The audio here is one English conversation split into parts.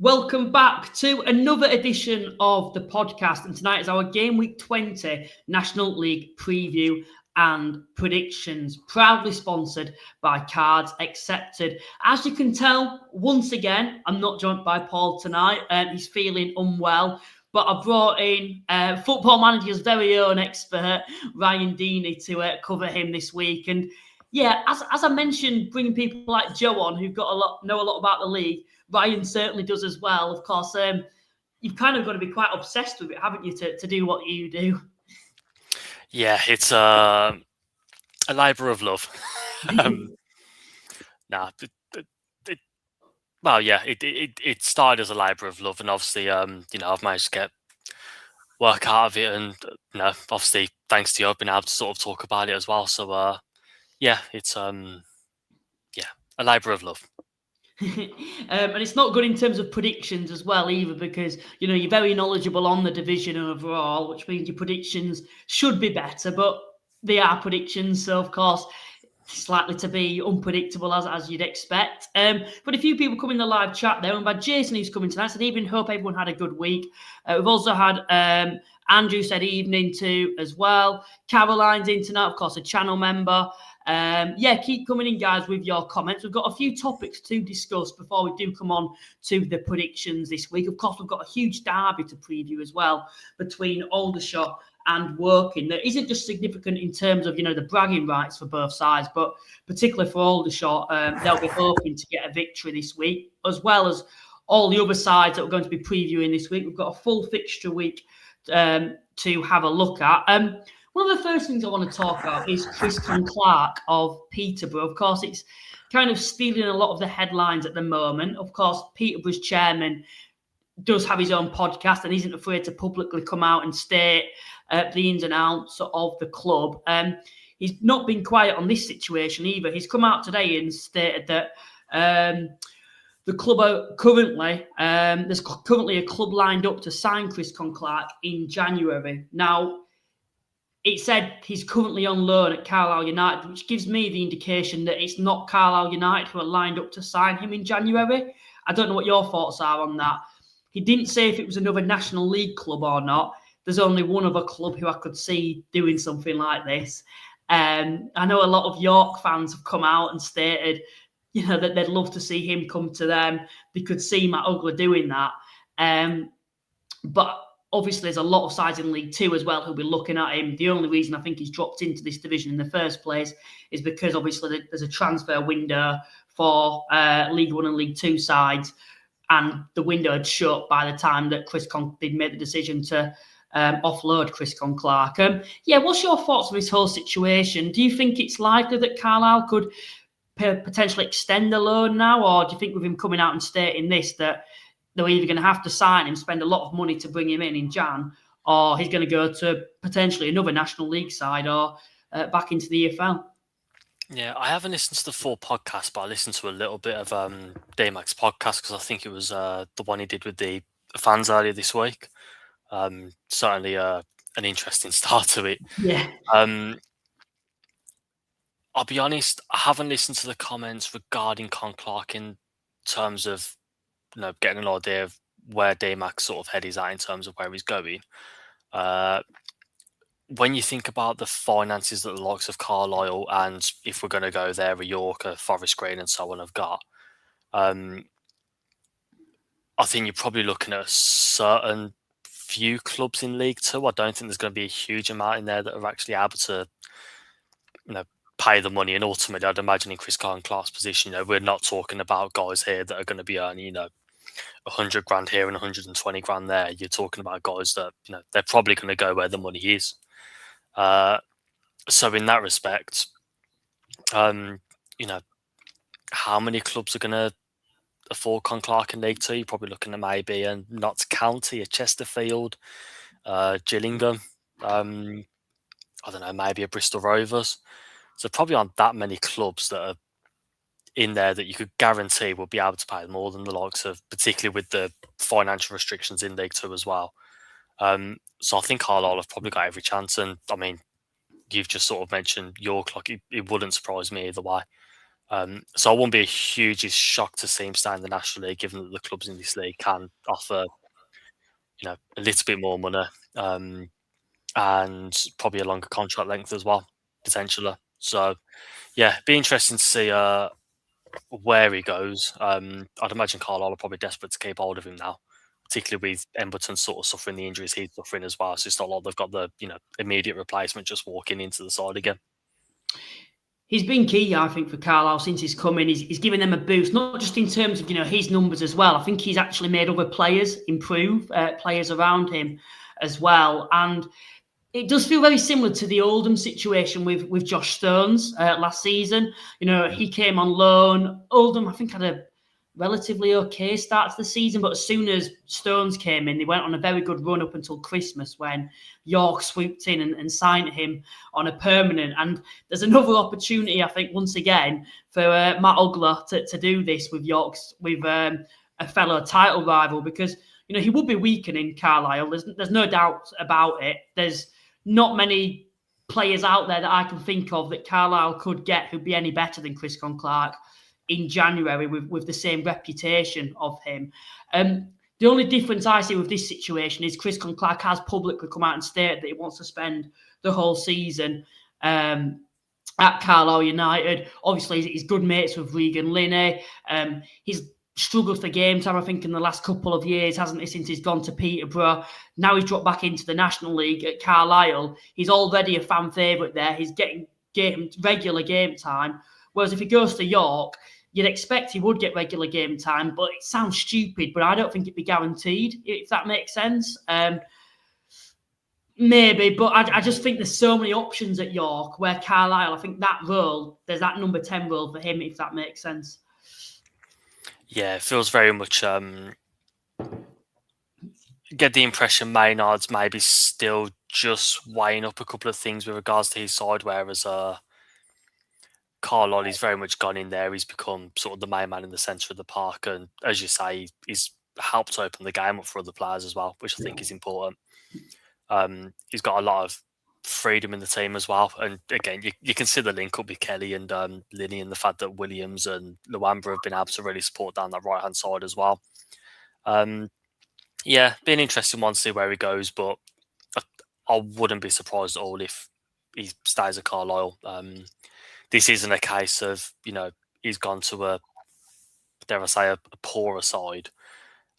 Welcome back to another edition of the podcast, and tonight is our Gameweek 20 National League preview and predictions, proudly sponsored by Cards Accepted. As you can tell, once again, I'm not joined by Paul tonight, he's feeling unwell, but I brought in Football Manager's very own expert, Ryan Deeney, to cover him this week. And yeah, as I mentioned, bringing people like Joe on who've know a lot about the league, Ryan certainly does as well. Of course, you've kind of got to be quite obsessed with it, haven't you, to do what you do? Yeah, it's a labour of love. It started as a labour of love, and obviously, I've managed to get work out of it, and obviously, thanks to you, I've been able to sort of talk about it as well. So, it's a labour of love. And it's not good in terms of predictions as well either, because you're very knowledgeable on the division overall, which means your predictions should be better, but they are predictions, so of course it's likely to be unpredictable as you'd expect. But a few people come in the live chat there, and by Jason who's coming tonight said evening, hope everyone had a good week. We've also had Andrew said evening too as well. Caroline's in tonight, of course, a channel member. Keep coming in, guys, with your comments. We've got a few topics to discuss before we do come on to the predictions this week. Of course, we've got a huge derby to preview as well between Aldershot and Woking that isn't just significant in terms of, the bragging rights for both sides, but particularly for Aldershot, they'll be hoping to get a victory this week, as well as all the other sides that we're going to be previewing this week. We've got a full fixture week to have a look at. One of the first things I want to talk about is Chris Clark of Peterborough. Of course, it's kind of stealing a lot of the headlines at the moment. Of course, Peterborough's chairman does have his own podcast and isn't afraid to publicly come out and state the ins and outs of the club. He's not been quiet on this situation either. He's come out today and stated that the club are currently, there's currently a club lined up to sign Chris Clark in January. Now, it said he's currently on loan at Carlisle United, which gives me the indication that it's not Carlisle United who are lined up to sign him in January. I don't know what your thoughts are on that. He didn't say if it was another National League club or not. There's only one other club who I could see doing something like this. I know a lot of York fans have come out and stated, that they'd love to see him come to them. They could see Matt Ugler doing that. But obviously, there's a lot of sides in League Two as well who'll be looking at him. The only reason I think he's dropped into this division in the first place is because obviously there's a transfer window for League One and League Two sides, and the window had shut by the time that they'd made the decision to offload Chris Clark. What's your thoughts on this whole situation? Do you think it's likely that Carlisle could potentially extend the loan now, or do you think with him coming out and stating this that they're either going to have to sign him, spend a lot of money to bring him in Jan, or he's going to go to potentially another National League side or back into the EFL? Yeah, I haven't listened to the full podcast, but I listened to a little bit of Daymac's podcast because I think it was the one he did with the fans earlier this week. Certainly an interesting start to it. Yeah. I'll be honest, I haven't listened to the comments regarding Clark in terms of getting an idea of where Daymac's sort of head is at in terms of where he's going. When you think about the finances that the likes of Carlisle and, if we're going to go there, a York, a Forest Green and so on have got, I think you're probably looking at a certain few clubs in League Two. I don't think there's going to be a huge amount in there that are actually able to, pay the money. And ultimately, I'd imagine in Chris Clark's position, we're not talking about guys here that are going to be earning, 100 grand here and 120 grand there. You're talking about guys that, they're probably going to go where the money is. So in that respect, how many clubs are going to afford Clark in League Two? You're probably looking at maybe a Notts County, a Chesterfield, Gillingham, I don't know, maybe a Bristol Rovers. So probably aren't that many clubs that are in there that you could guarantee will be able to pay more than the likes of, particularly with the financial restrictions in League Two as well. So I think Carlisle have probably got every chance. And I mean, you've just sort of mentioned York, it wouldn't surprise me either way. So I wouldn't be a hugely shocked to see him stay in the National League, given that the clubs in this league can offer, a little bit more money, and probably a longer contract length as well, potentially. So yeah, be interesting to see where he goes. I'd imagine Carlisle are probably desperate to keep hold of him now, particularly with Emberton sort of suffering the injuries he's suffering as well. So it's not like they've got the immediate replacement just walking into the side again. He's been key, I think, for Carlisle since he's come in. He's given them a boost, not just in terms of his numbers as well. I think he's actually made other players improve, players around him as well. And it does feel very similar to the Oldham situation with Josh Stones last season. He came on loan. Oldham, I think, had a relatively okay start to the season, but as soon as Stones came in, they went on a very good run up until Christmas when York swooped in and signed him on a permanent. And there's another opportunity, I think, once again, for Matt Ugler to do this with a fellow title rival, because he would be weakening Carlisle. There's no doubt about it. There's not many players out there that I can think of that Carlisle could get who'd be any better than Chris Clark in January with the same reputation of him. The only difference I see with this situation is Chris Clark has publicly come out and stated that he wants to spend the whole season at Carlisle United. Obviously, he's good mates with Regan Linney. He's struggled for game time, I think, in the last couple of years, hasn't he, since he's gone to Peterborough. Now he's dropped back into the National League at Carlisle. He's already a fan favourite there. He's getting regular game time. Whereas if he goes to York, you'd expect he would get regular game time, but it sounds stupid, but I don't think it'd be guaranteed, if that makes sense. Maybe, but I just think there's so many options at York, where Carlisle, I think that role, there's that number 10 role for him, if that makes sense. Yeah, it feels very much... get the impression Maynard's maybe still just weighing up a couple of things with regards to his side, whereas Carlisle, he's very much gone in there. He's become sort of the main man in the centre of the park. And as you say, he's helped open the game up for other players as well, which I think is important. He's got a lot of freedom in the team as well. And again, you can see the link up with Kelly and Linney, and the fact that Williams and Luamba have been able to really support down that right-hand side as well. Yeah, be an interesting one to see where he goes, but I wouldn't be surprised at all if he stays at Carlisle. This isn't a case of, he's gone to a poorer side,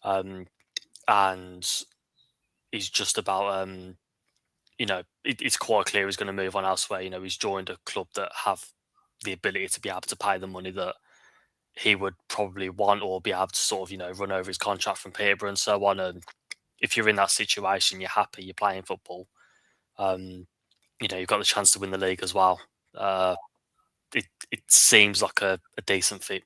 and he's just about, it's quite clear he's going to move on elsewhere. He's joined a club that have the ability to be able to pay the money that he would probably want, or be able to sort of, run over his contract from Peterborough and so on. And if you're in that situation, you're happy, you're playing football, you've got the chance to win the league as well. It seems like a decent fit.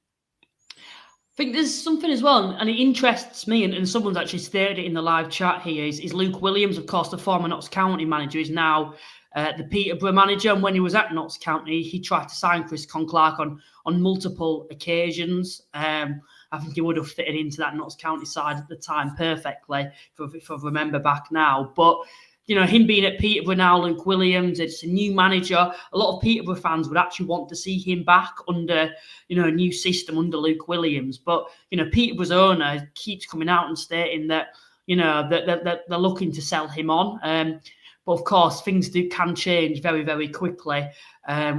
I think there's something as well, and it interests me, and someone's actually stated it in the live chat here, is Luke Williams, of course, the former Notts County manager, is now the Peterborough manager. And when he was at Notts County, he tried to sign Chris Clark on multiple occasions. I think he would have fitted into that Notts County side at the time perfectly, if I remember back now. But him being at Peterborough now, Luke Williams, it's a new manager. A lot of Peterborough fans would actually want to see him back under, a new system under Luke Williams. But, Peterborough's owner keeps coming out and stating that, that they're looking to sell him on. But of course, things can change very, very quickly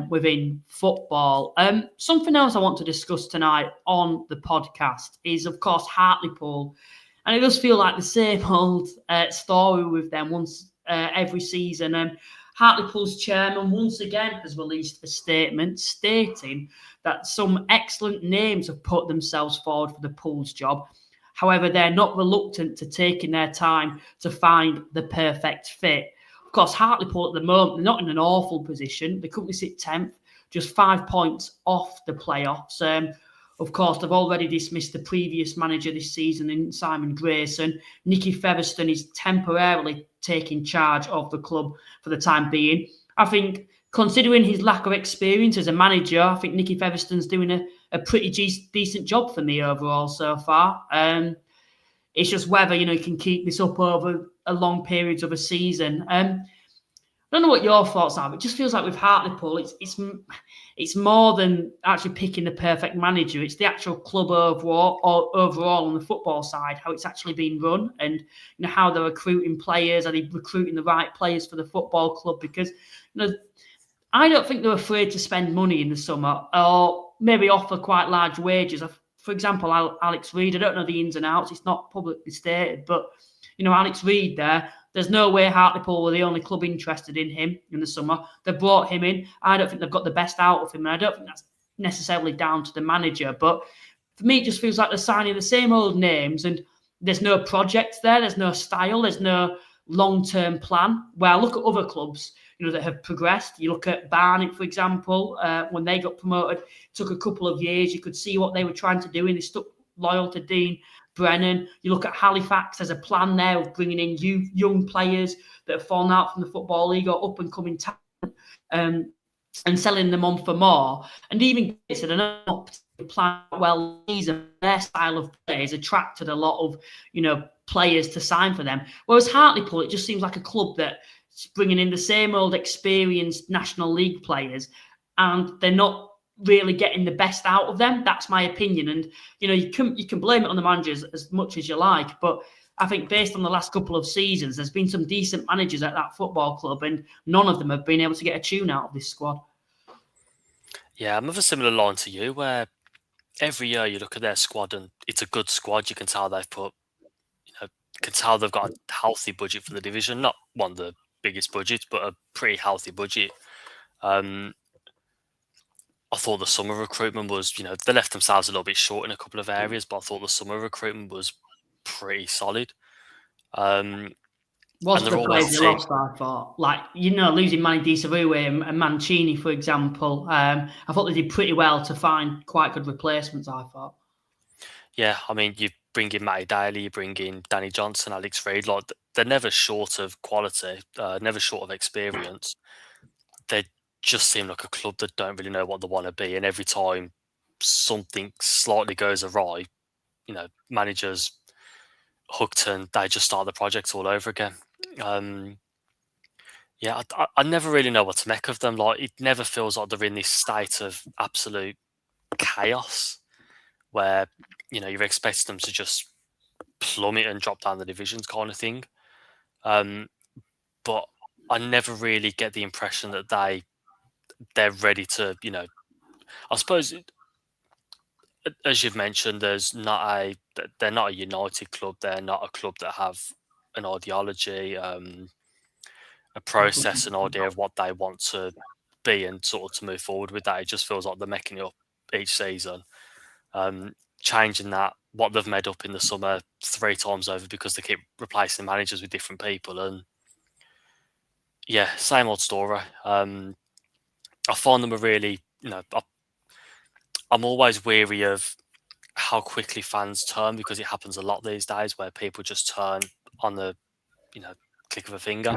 within football. Something else I want to discuss tonight on the podcast is, of course, Hartlepool. And it does feel like the same old story with them every season. Hartlepool's chairman once again has released a statement stating that some excellent names have put themselves forward for the Pools job. However, they're not reluctant to taking their time to find the perfect fit. Of course, Hartlepool at the moment, they're not in an awful position. They currently sit 10th, just 5 points off the playoffs. Of course, they've already dismissed the previous manager this season in Simon Grayson. Nicky Featherstone is temporarily taking charge of the club for the time being. I think, considering his lack of experience as a manager, I think Nicky Featherstone's doing a pretty decent job for me overall so far. It's just whether, he can keep this up over a long periods of a season. I don't know what your thoughts are, but it just feels like with Hartlepool, it's more than actually picking the perfect manager. It's the actual club overall on the football side, how it's actually being run, and how they're recruiting players. Are they recruiting the right players for the football club? Because I don't think they're afraid to spend money in the summer, or maybe offer quite large wages. For example, Alex Reid, I don't know the ins and outs. It's not publicly stated, but Alex Reid there's no way Hartlepool were the only club interested in him in the summer. They brought him in. I don't think they've got the best out of him, and I don't think that's necessarily down to the manager. But for me, it just feels like they're signing the same old names, and there's no project there. There's no style. There's no long-term plan. Where I look at other clubs, that have progressed. You look at Barnet, for example, when they got promoted, it took a couple of years. You could see what they were trying to do, and they stuck loyal to Dean Brennan. You look at Halifax, there's a plan there of bringing in young players that have fallen out from the Football League or up-and-coming talent, and selling them on for more. And even said, I know not plan well, their style of play has attracted a lot of, players to sign for them. Whereas Hartlepool, it just seems like a club that's bringing in the same old experienced National League players, and they're not really getting the best out of them. That's my opinion. And, you can blame it on the managers as much as you like, but I think based on the last couple of seasons, there's been some decent managers at that football club, and none of them have been able to get a tune out of this squad. Yeah, I'm of a similar line to you, where every year you look at their squad and it's a good squad. You can tell they've got a healthy budget for the division. Not one of the biggest budgets, but a pretty healthy budget. I thought the summer recruitment was, they left themselves a little bit short in a couple of areas, but I thought the summer recruitment was pretty solid. What's the players they lost, I thought? Losing Manny Disarue and Mancini, for example. I thought they did pretty well to find quite good replacements, I thought. Yeah, I mean, you bring in Matty Daly, you bring in Danny Johnson, Alex Reid. They're never short of quality, never short of experience. They just seem like a club that don't really know what they want to be. And every time something slightly goes awry, managers hooked and they just start the project all over again. I never really know what to make of them. It never feels like they're in this state of absolute chaos where, you're expecting them to just plummet and drop down the divisions kind of thing. But I never really get the impression that they're ready to, I suppose, as you've mentioned, they're not a united club. They're not a club that have an ideology, a process, an idea of what they want to be and sort of to move forward with that. It just feels like they're making it up each season, changing what they've made up in the summer 3 times over because they keep replacing managers with different people. And yeah, same old story. I find them a really, I'm always weary of how quickly fans turn, because it happens a lot these days where people just turn on the, click of a finger.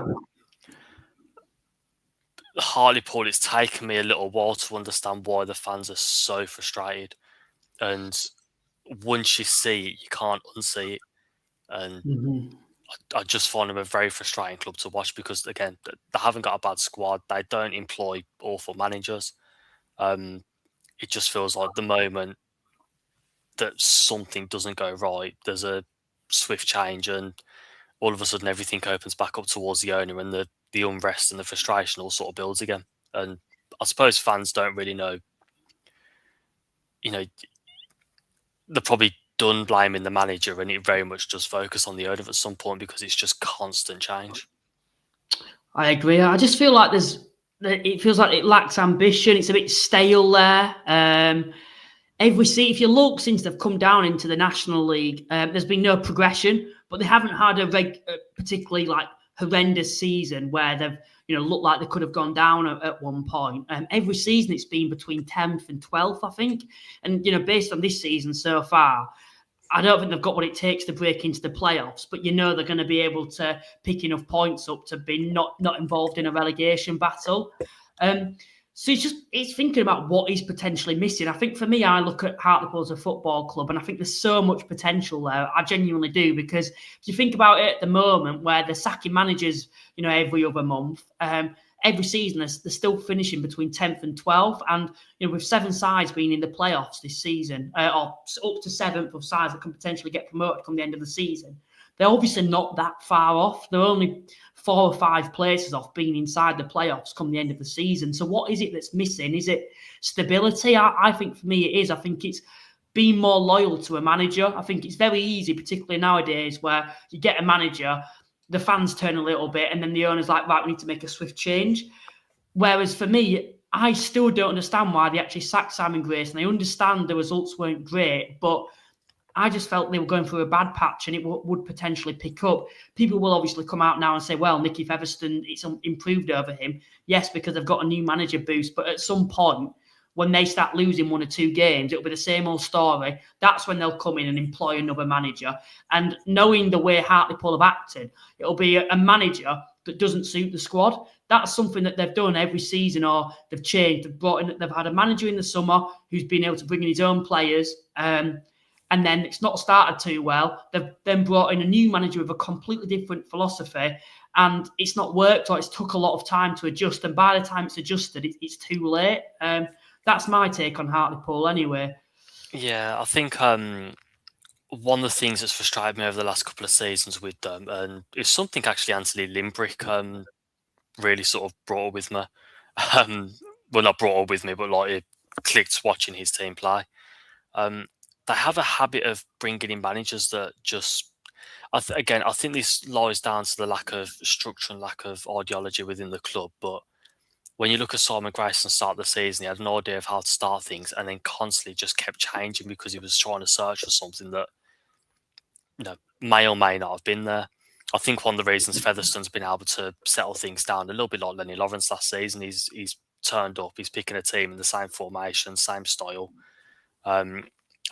Hartlepool, it's taken me a little while to understand why the fans are so frustrated. And once you see it, you can't unsee it. And I just find them a very frustrating club to watch because, again, they haven't got a bad squad. They don't employ awful managers. It just feels like the moment that something doesn't go right, there's a swift change and all of a sudden everything opens back up towards the owner and the unrest and the frustration all sort of builds again. And I suppose fans don't really know, they're probably done blaming the manager, and it very much does focus on the owner at some point because it's just constant change. I agree. I just feel like it feels like it lacks ambition. It's a bit stale there. If you look since they've come down into the National League, there's been no progression, but they haven't had a particularly horrendous season where they've looked like they could have gone down at one point. Every season it's been between 10th and 12th, I think. And based on this season so far, I don't think they've got what it takes to break into the playoffs, but they're going to be able to pick enough points up to be not involved in a relegation battle. So it's thinking about what is potentially missing. I think for me, I look at Hartlepool as a football club, and I think there's so much potential there. I genuinely do, because if you think about it at the moment, where they're sacking managers, every other month, every season they're still finishing between 10th and 12th. And, with 7 sides being in the playoffs this season, or up to 7th of sides that can potentially get promoted come the end of the season, they're obviously not that far off. They're only 4 or 5 places off being inside the playoffs come the end of the season. So what is it that's missing? Is it stability? I think for me it is. I think it's being more loyal to a manager. I think it's very easy, particularly nowadays, where you get a manager, the fans turn a little bit, and then the owner's like, right, we need to make a swift change. Whereas for me, I still don't understand why they actually sacked Simon Grace, and I understand the results weren't great, but I just felt they were going through a bad patch and it would potentially pick up. People will obviously come out now and say, well, Nicky Featherstone, it's improved over him. Yes, because they've got a new manager boost, but at some point, when they start losing 1 or 2 games, it'll be the same old story. That's when they'll come in and employ another manager. And knowing the way Hartlepool have acted, it'll be a manager that doesn't suit the squad. That's something that they've done every season, or they've changed. They've had a manager in the summer who's been able to bring in his own players. And then it's not started too well. They've then brought in a new manager with a completely different philosophy, and it's not worked, or it's took a lot of time to adjust. And by the time it's adjusted, it's too late. That's my take on Hartlepool anyway. Yeah, I think one of the things that's frustrated me over the last couple of seasons with them, and it's something actually Anthony Limbrick really sort of brought with me. Well, not brought with me, but like it clicked watching his team play. They have a habit of bringing in managers that just, I think this lies down to the lack of structure and lack of ideology within the club. But when you look at Simon Grayson start the season, he had an idea of how to start things and then constantly just kept changing because he was trying to search for something that, may or may not have been there. I think one of the reasons Featherstone's been able to settle things down a little bit like Lenny Lawrence last season, he's turned up, he's picking a team in the same formation, same style.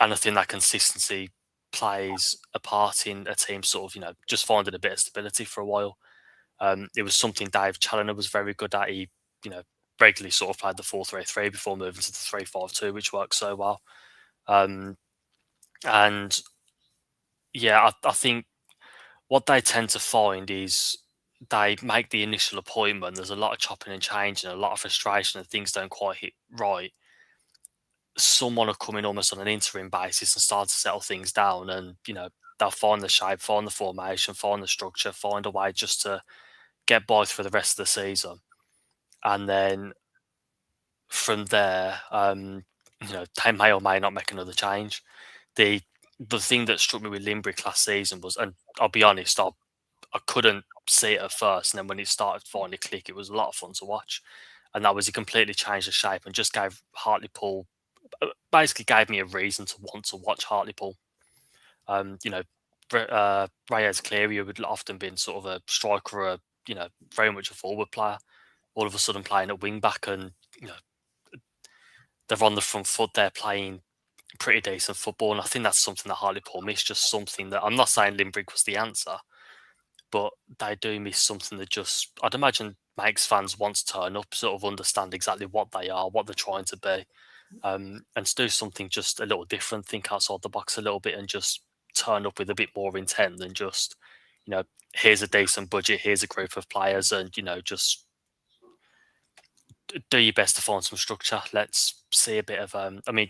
And I think that consistency plays a part in a team sort of, just finding a bit of stability for a while. It was something Dave Challoner was very good at. He, regularly sort of played the 4-3-3 before moving to the 3-5-2, which worked so well. And yeah, I think what they tend to find is they make the initial appointment. There's a lot of chopping and changing, a lot of frustration, and things don't quite hit right. Someone will come in almost on an interim basis and start to settle things down, and they'll find the shape, find the formation, find the structure, find a way just to get by for the rest of the season. And then from there, they may or may not make another change. The thing that struck me with Limbrick last season was, and I'll be honest, I couldn't see it at first, and then when it started finally click, it was a lot of fun to watch. And that was he completely changed the shape and just gave Hartlepool, basically gave me a reason to want to watch Hartlepool. Reyes Cleary would often been sort of a striker, or very much a forward player, all of a sudden playing at wing back, and they're on the front foot. They're playing pretty decent football, and I think that's something that Hartlepool miss. Just something that I'm not saying Limbrick was the answer, but they do miss something that just, I'd imagine, makes fans want to turn up, sort of understand exactly what they are, what they're trying to be, and to do something just a little different, think outside the box a little bit, and just turn up with a bit more intent than just, here's a decent budget, here's a group of players, and, just do your best to find some structure. Let's see a bit of,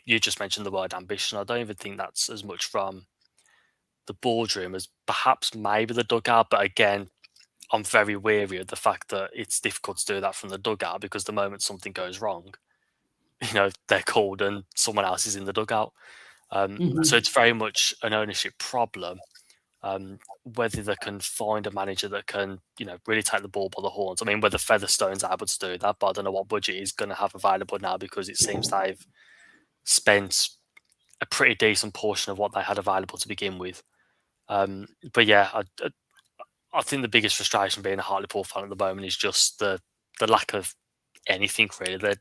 you just mentioned the word ambition. I don't even think that's as much from the boardroom as perhaps maybe the dugout. But again, I'm very wary of the fact that it's difficult to do that from the dugout, because the moment something goes wrong, they're called and someone else is in the dugout. So it's very much an ownership problem. Whether they can find a manager that can, really take the ball by the horns. I mean, whether Featherstone's able to do that, but I don't know what budget he's going to have available now, because it seems they've spent a pretty decent portion of what they had available to begin with. But yeah, I think the biggest frustration being a Hartlepool fan at the moment is just the lack of anything really.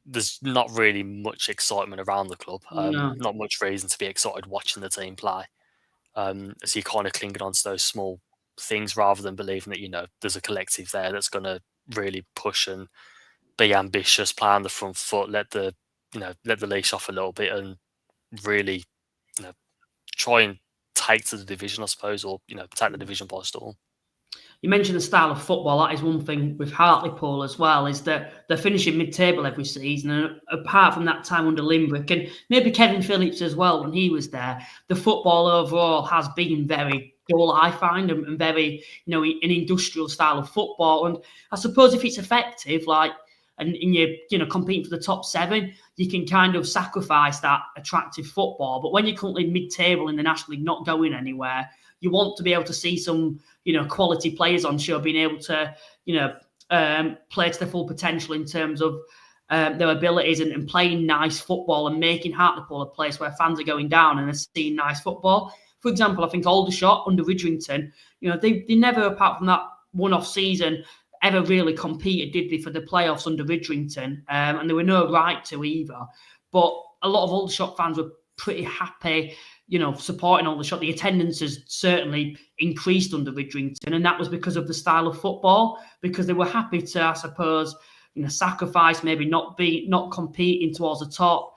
There's not really much excitement around the club. No. Not much reason to be excited watching the team play. So you're kind of clinging on to those small things rather than believing that, there's a collective there that's going to really push and be ambitious, play on the front foot, let the leash off a little bit, and really, try and take to the division, I suppose, or take the division by storm. You mentioned the style of football. That is one thing with Hartlepool as well, is that they're finishing mid-table every season. And apart from that time under Limbrick, and maybe Kevin Phillips as well when he was there, the football overall has been very dull, I find, and very, an industrial style of football. And I suppose if it's effective, and you're competing for the top 7, you can kind of sacrifice that attractive football. But when you're currently mid-table in the National League, not going anywhere, you want to be able to see some, quality players on show, being able to, play to their full potential in terms of their abilities and playing nice football and making Hartlepool a place where fans are going down and are seeing nice football. For example, I think Aldershot under Ridgerington, they never, apart from that one-off season, ever really competed, did they, for the playoffs under Ridgerington? And there were no right to either. But a lot of Aldershot fans were pretty happy, supporting Aldershot. The attendance has certainly increased under Ridgerington, and that was because of the style of football, because they were happy to, I suppose, sacrifice, maybe not competing towards the top,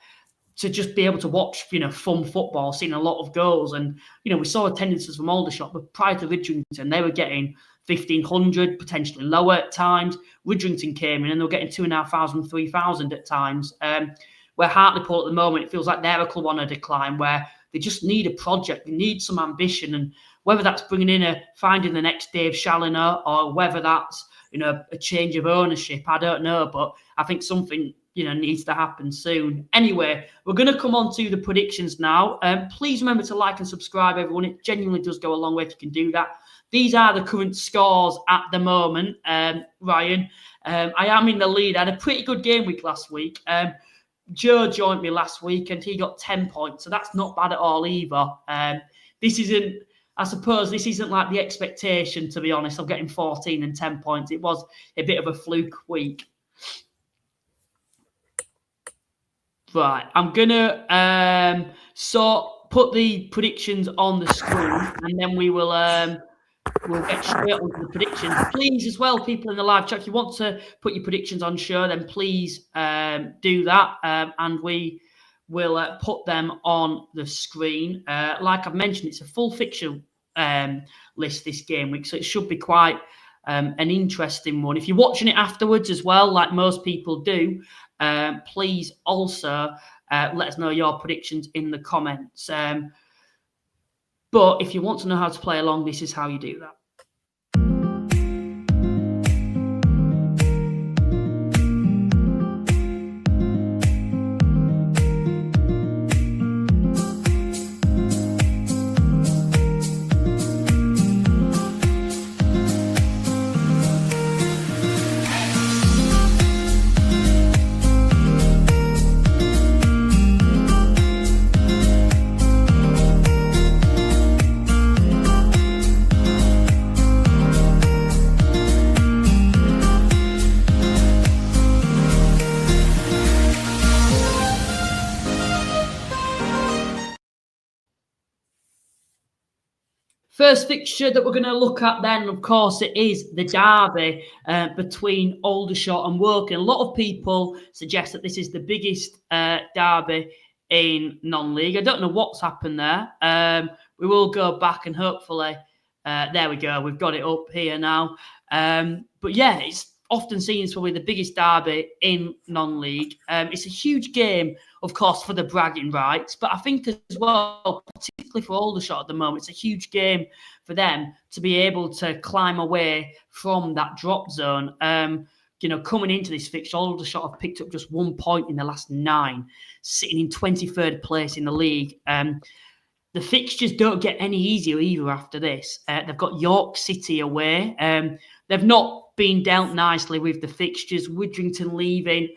to just be able to watch, fun football, seeing a lot of goals. And, we saw attendances from Aldershot, but prior to Ridgerington, they were getting 1,500, potentially lower at times. Ridgerington came in and they were getting 2,500, 3,000 at times. Where Hartlepool at the moment, it feels like they're a club on a decline, where they just need a project, they need some ambition. And whether that's bringing in finding the next Dave Challoner, or whether that's, a change of ownership, I don't know. But I think something, needs to happen soon. Anyway, we're going to come on to the predictions now. Please remember to like and subscribe, everyone. It genuinely does go a long way if you can do that. These are the current scores at the moment, Ryan. I am in the lead. I had a pretty good game week last week. Joe joined me last week and he got 10 points, so that's not bad at all either. This isn't like the expectation, to be honest, of getting 14 and 10 points. It was a bit of a fluke week. Right, I'm gonna put the predictions on the screen, and then we'll get straight on to the predictions. Please, as well, people in the live chat, if you want to put your predictions on show, then please do that, and we will put them on the screen. Like I've mentioned, it's a full fixture list this game week, so it should be quite an interesting one. If you're watching it afterwards as well, like most people do, please also let us know your predictions in the comments. But if you want to know how to play along, this is how you do that. First fixture that we're going to look at then, of course, it is the derby between Aldershot and Woking. A lot of people suggest that this is the biggest derby in non-league. I don't know what's happened there. We will go back and hopefully, there we go, we've got it up here now. But yeah, it's often seen as probably the biggest derby in non-league. It's a huge game, of course, for the bragging rights, but I think as well, particularly for Aldershot at the moment, it's a huge game for them to be able to climb away from that drop zone. Coming into this fixture, Aldershot have picked up just 1 point in the last 9, sitting in 23rd place in the league. The fixtures don't get any easier either after this. They've got York City away. They've not been dealt nicely with the fixtures. Widrington leaving,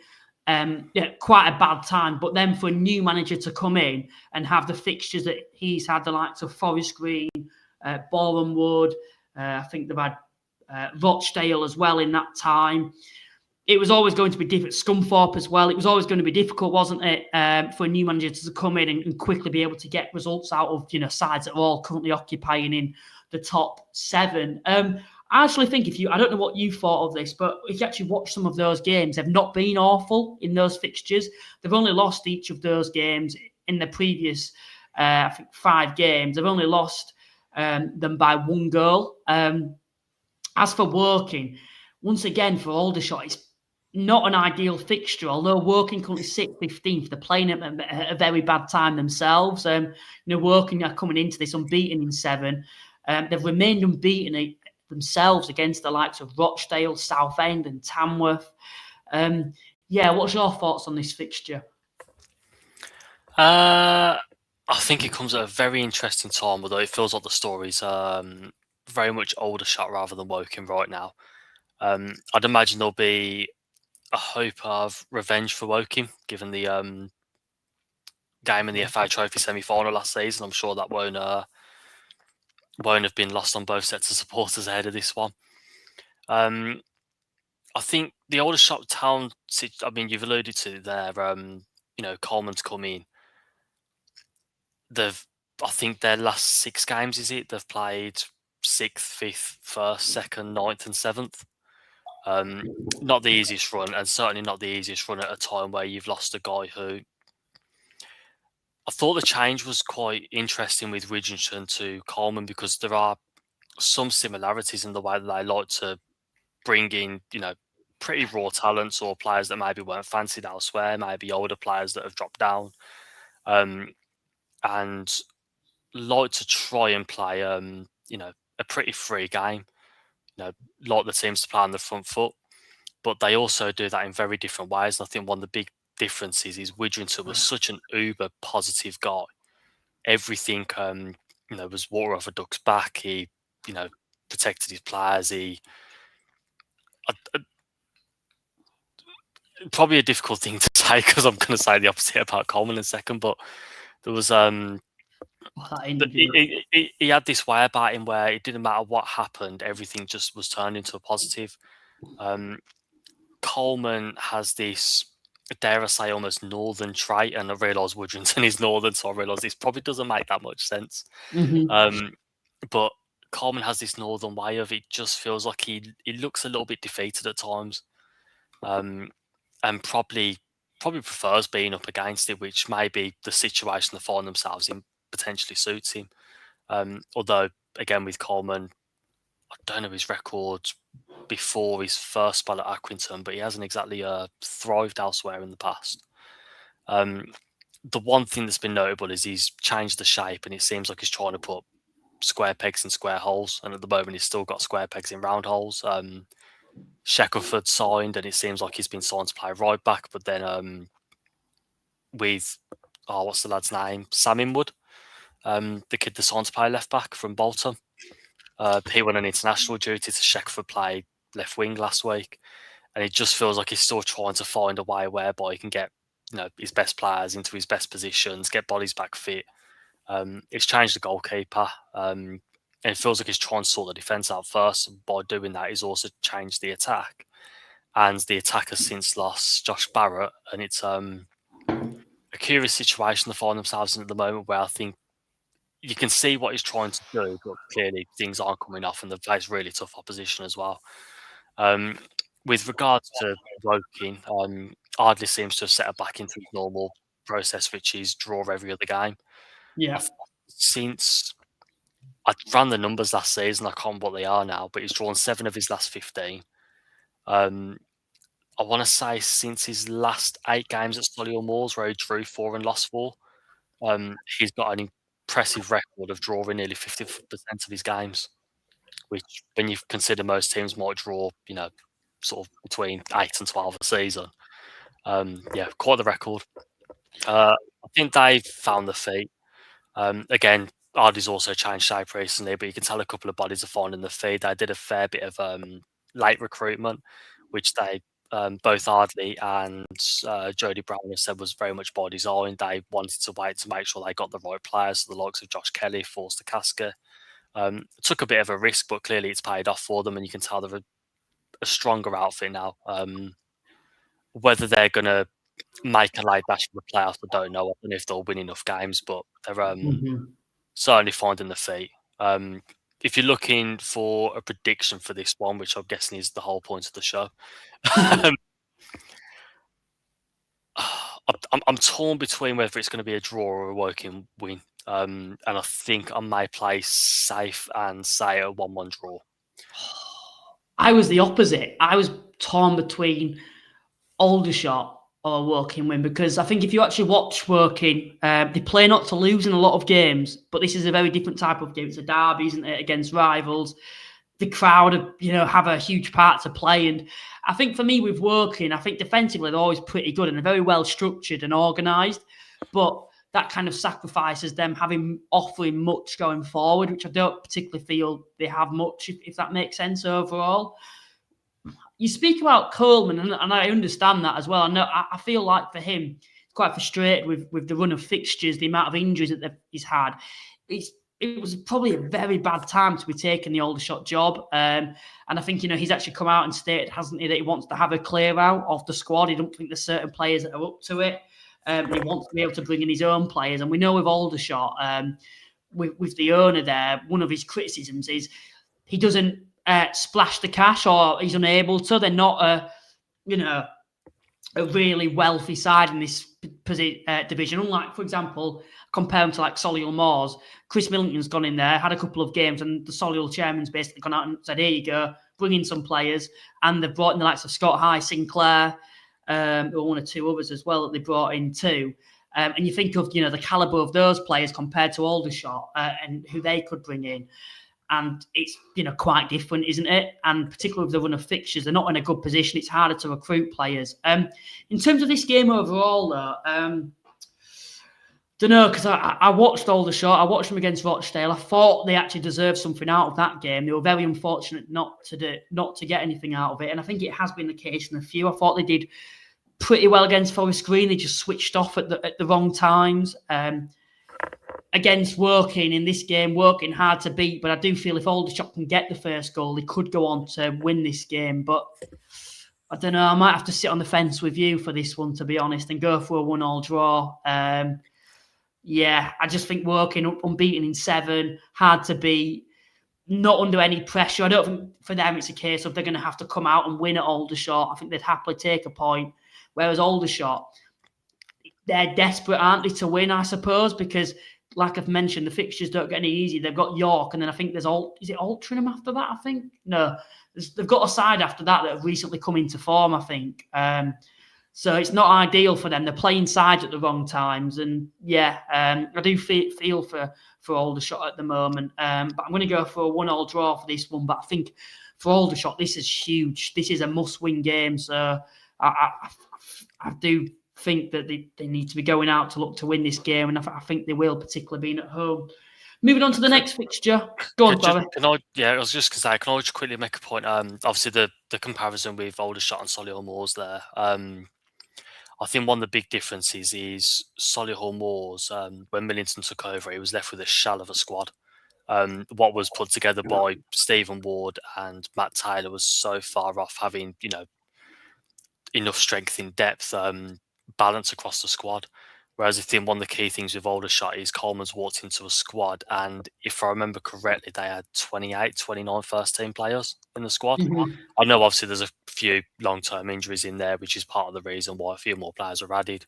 quite a bad time. But then for a new manager to come in and have the fixtures that he's had, the likes of Forest Green, Boreham Wood, I think they've had Rochdale as well in that time. It was always going to be difficult. Scunthorpe as well. It was always going to be difficult, wasn't it, for a new manager to come in and quickly be able to get results out of sides that are all currently occupying in the top 7. I actually think I don't know what you thought of this, but if you actually watch some of those games, they've not been awful in those fixtures. They've only lost each of those games in the previous, I think, 5 games. They've only lost them by 1 goal. As for Woking, once again for Aldershot, it's not an ideal fixture. Although Woking currently sit 15th, they're playing at a very bad time themselves. Woking are coming into this unbeaten in 7. They've remained unbeaten themselves against the likes of Rochdale, Southend, and Tamworth. What's your thoughts on this fixture? I think it comes at a very interesting time, although it feels like the story's very much Aldershot rather than Woking right now. I'd imagine there'll be a hope of revenge for Woking, given the game in the FA Trophy semi-final last season. I'm sure that won't have been lost on both sets of supporters ahead of this one. I think the Aldershot town, I mean, you've alluded to there, Coleman's come in. I think their last 6 games, they've played 6th, 5th, 1st, 2nd, 9th and 7th. Not the easiest run, and certainly not the easiest run at a time where you've lost a guy who... I thought the change was quite interesting with Widgeington to Coleman, because there are some similarities in the way that they like to bring in, pretty raw talents or players that maybe weren't fancied elsewhere, maybe older players that have dropped down, and like to try and play, a pretty free game, like the teams to play on the front foot. But they also do that in very different ways. And I think one of the big differences is Widgerington was such an uber positive guy. Everything, was water off a duck's back. He, protected his players. Probably a difficult thing to say, because I'm going to say the opposite about Coleman in a second. But there was he had this way about him where it didn't matter what happened, everything just was turned into a positive. Coleman has this, dare I say, almost northern trait, and I realise Woodrington is northern, so I realise this probably doesn't make that much sense. Mm-hmm. But Coleman has this northern way of it. Just feels like he looks a little bit defeated at times, and probably prefers being up against it, which may be the situation they find themselves in potentially suits him. Although, again, with Coleman, I don't know his record before his first spell at Accrington, but he hasn't exactly thrived elsewhere in the past. The one thing that's been notable is he's changed the shape, and it seems like he's trying to put square pegs in square holes, and at the moment he's still got square pegs in round holes. Shackelford signed, and it seems like he's been signed to play right back, but then with what's the lad's name? Sam Inwood, the kid that's signed to play left back from Bolton. He went on international duty to Shackelford play left wing last week, and it just feels like he's still trying to find a way whereby he can get his best players into his best positions, get bodies back fit. It's changed the goalkeeper, and it feels like he's trying to sort the defence out first. And by doing that, he's also changed the attack, and the attack has since lost Josh Barrett, and it's a curious situation to find themselves in at the moment, where I think you can see what he's trying to do, but clearly things aren't coming off, and they've faced really tough opposition as well. With regards to Woking, Ardley seems to have set it back into his normal process, which is draw every other game. Yeah. Since I ran the numbers last season, I can't remember what they are now, but he's drawn 7 of his last 15. I want to say since his last 8 games at Solihull Moors, where he drew 4 and lost 4, he's got an impressive record of drawing nearly 50% of his games, which, when you consider most teams might draw, sort of between 8 and 12 a season. Quite the record. I think they've found the feet. Again, Ardley's also changed shape recently, but you can tell a couple of bodies are finding the feet. They did a fair bit of late recruitment, which they both Ardley and Jody Brown have said was very much by design. They wanted to wait to make sure they got the right players, the likes of Josh Kelly, Forster Casca. Took a bit of a risk, but clearly it's paid off for them, and you can tell they're a stronger outfit now. Whether they're going to make a late dash for the playoffs, I don't know. I don't know if they'll win enough games, but they're certainly finding the feet. If you're looking for a prediction for this one, which I'm guessing is the whole point of the show, I'm torn between whether it's going to be a draw or a Woking win. And I think I may play safe and say a 1-1 draw. I was the opposite. I was torn between Aldershot or Woking win, because I think if you actually watch Woking, they play not to lose in a lot of games, but this is a very different type of game. It's a derby, isn't it, against rivals. The crowd, have a huge part to play. And I think for me with Woking, I think defensively they're always pretty good and they're very well structured and organised, but that kind of sacrifices them offering much going forward, which I don't particularly feel they have much, if that makes sense overall. You speak about Coleman, and I understand that as well. I feel like for him, he's quite frustrated with the run of fixtures, the amount of injuries that he's had. It was probably a very bad time to be taking the Aldershot job. And I think, he's actually come out and stated, hasn't he, that he wants to have a clear out of the squad. He don't think there's certain players that are up to it. He wants to be able to bring in his own players. And we know with Aldershot, with the owner there, one of his criticisms is he doesn't splash the cash, or he's unable to. They're not a really wealthy side in this division. Unlike, for example, compare them to like Solihull Moors. Chris Millington's gone in there, had a couple of games, and the Solihull chairman's basically gone out and said, here you go, bring in some players. And they've brought in the likes of Scott High, Sinclair, or one or two others as well that they brought in too. And you think of, the calibre of those players compared to Aldershot and who they could bring in. And it's, quite different, isn't it? And particularly with the run of fixtures, they're not in a good position. It's harder to recruit players. In terms of this game overall, though, don't know, because I watched Aldershot. I watched them against Rochdale. I thought they actually deserved something out of that game. They were very unfortunate not to get anything out of it. And I think it has been the case in a few. I thought they did pretty well against Forest Green. They just switched off at the wrong times. Against Woking in this game, Woking hard to beat, but I do feel if Aldershot can get the first goal, they could go on to win this game. But I don't know, I might have to sit on the fence with you for this one, to be honest, and go for a 1-1 draw. I just think Woking unbeaten in 7, hard to beat, not under any pressure. I don't think for them it's a case of they're going to have to come out and win at Aldershot. I think they'd happily take a point, whereas Aldershot, they're desperate, aren't they, to win, I suppose, because like I've mentioned, the fixtures don't get any easier. They've got York, and then I think there's is it Altrincham after that, I think? No, they've got a side after that have recently come into form, I think. So it's not ideal for them. They're playing sides at the wrong times. And I do feel for Aldershot at the moment. But I'm going to go for a 1-1 draw for this one. But I think for Aldershot, this is huge. This is a must-win game. So I do think that they need to be going out to look to win this game, and I think they will, particularly being at home. Moving on to the next fixture. Go on, Barry. I was just going to say, can I just quickly make a point? Obviously, the comparison with Aldershot and Solihull Moors there. I think one of the big differences is Solihull Moors, when Millington took over, he was left with a shell of a squad. What was put together by Stephen Ward and Matt Taylor was so far off having, enough strength in depth, balance across the squad. Whereas I think one of the key things with Aldershot is Coleman's walked into a squad, and if I remember correctly, they had 28, 29 first-team players in the squad. Mm-hmm. I know obviously there's a few long-term injuries in there, which is part of the reason why a few more players are added.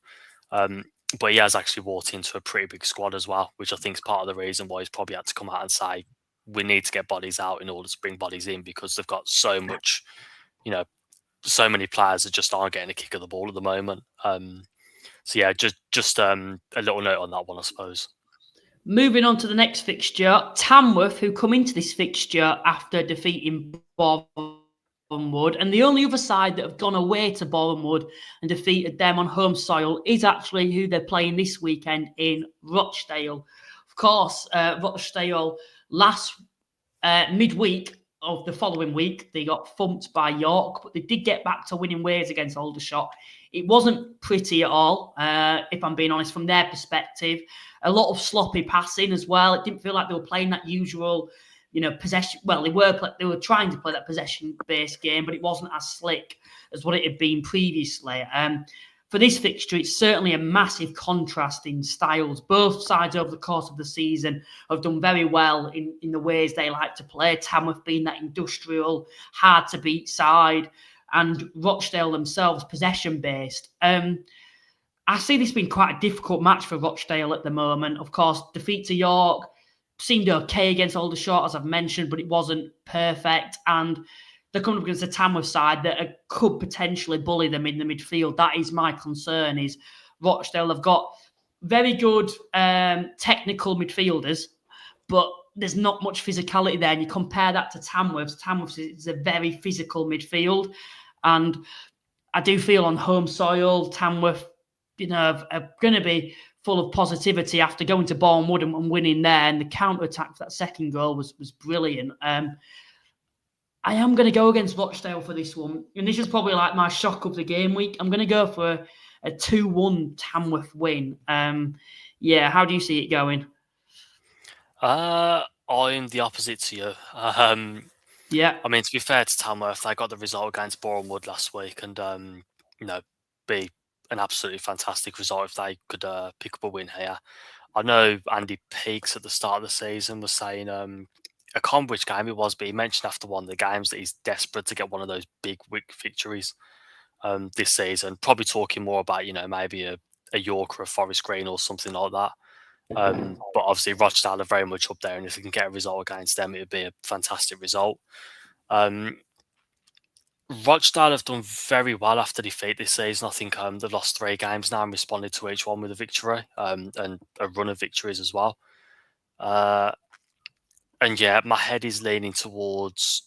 But he has actually walked into a pretty big squad as well, which I think is part of the reason why he's probably had to come out and say, we need to get bodies out in order to bring bodies in, because they've got so much, so many players that just aren't getting a kick of the ball at the moment. Just a little note on that one, I suppose. Moving on to the next fixture, Tamworth, who come into this fixture after defeating Bournemouth, and the only other side that have gone away to Bournemouth and defeated them on home soil is actually who they're playing this weekend in Rochdale. Of course, Rochdale last midweek of the following week, they got thumped by York, but they did get back to winning ways against Aldershot. It wasn't pretty at all, if I'm being honest, from their perspective. A lot of sloppy passing as well. It didn't feel like they were playing that usual, possession. Well, they were trying to play that possession-based game, but it wasn't as slick as what it had been previously. For this fixture, it's certainly a massive contrast in styles. Both sides over the course of the season have done very well in the ways they like to play. Tamworth being that industrial, hard-to-beat side, and Rochdale themselves possession-based. I see this being quite a difficult match for Rochdale at the moment. Of course, defeat to York seemed okay against Aldershot, as I've mentioned, but it wasn't perfect. And they're coming up against a Tamworth side that could potentially bully them in the midfield. That is my concern. Is Rochdale have got very good technical midfielders, but there's not much physicality there. And you compare that to Tamworth's. Tamworth's is a very physical midfield, and I do feel on home soil, Tamworth, are going to be full of positivity after going to Bournemouth and winning there. And the counter-attack for that second goal was brilliant. I am going to go against Rochdale for this one. And this is probably like my shock of the game week. I'm going to go for a 2-1 Tamworth win. How do you see it going? I'm the opposite to you. Yeah. I mean, to be fair to Tamworth, they got the result against Bournemouth last week, and be an absolutely fantastic result if they could pick up a win here. I know Andy Peakes at the start of the season was saying, I can't remember which game it was, but he mentioned after one of the games that he's desperate to get one of those big victories this season. Probably talking more about, maybe a York or a Forest Green or something like that. But obviously Rochdale are very much up there, and if we can get a result against them, it would be a fantastic result. Rochdale have done very well after defeat this season. I think they've lost 3 games now and responded to each one with a victory and a run of victories as well. And yeah, my head is leaning towards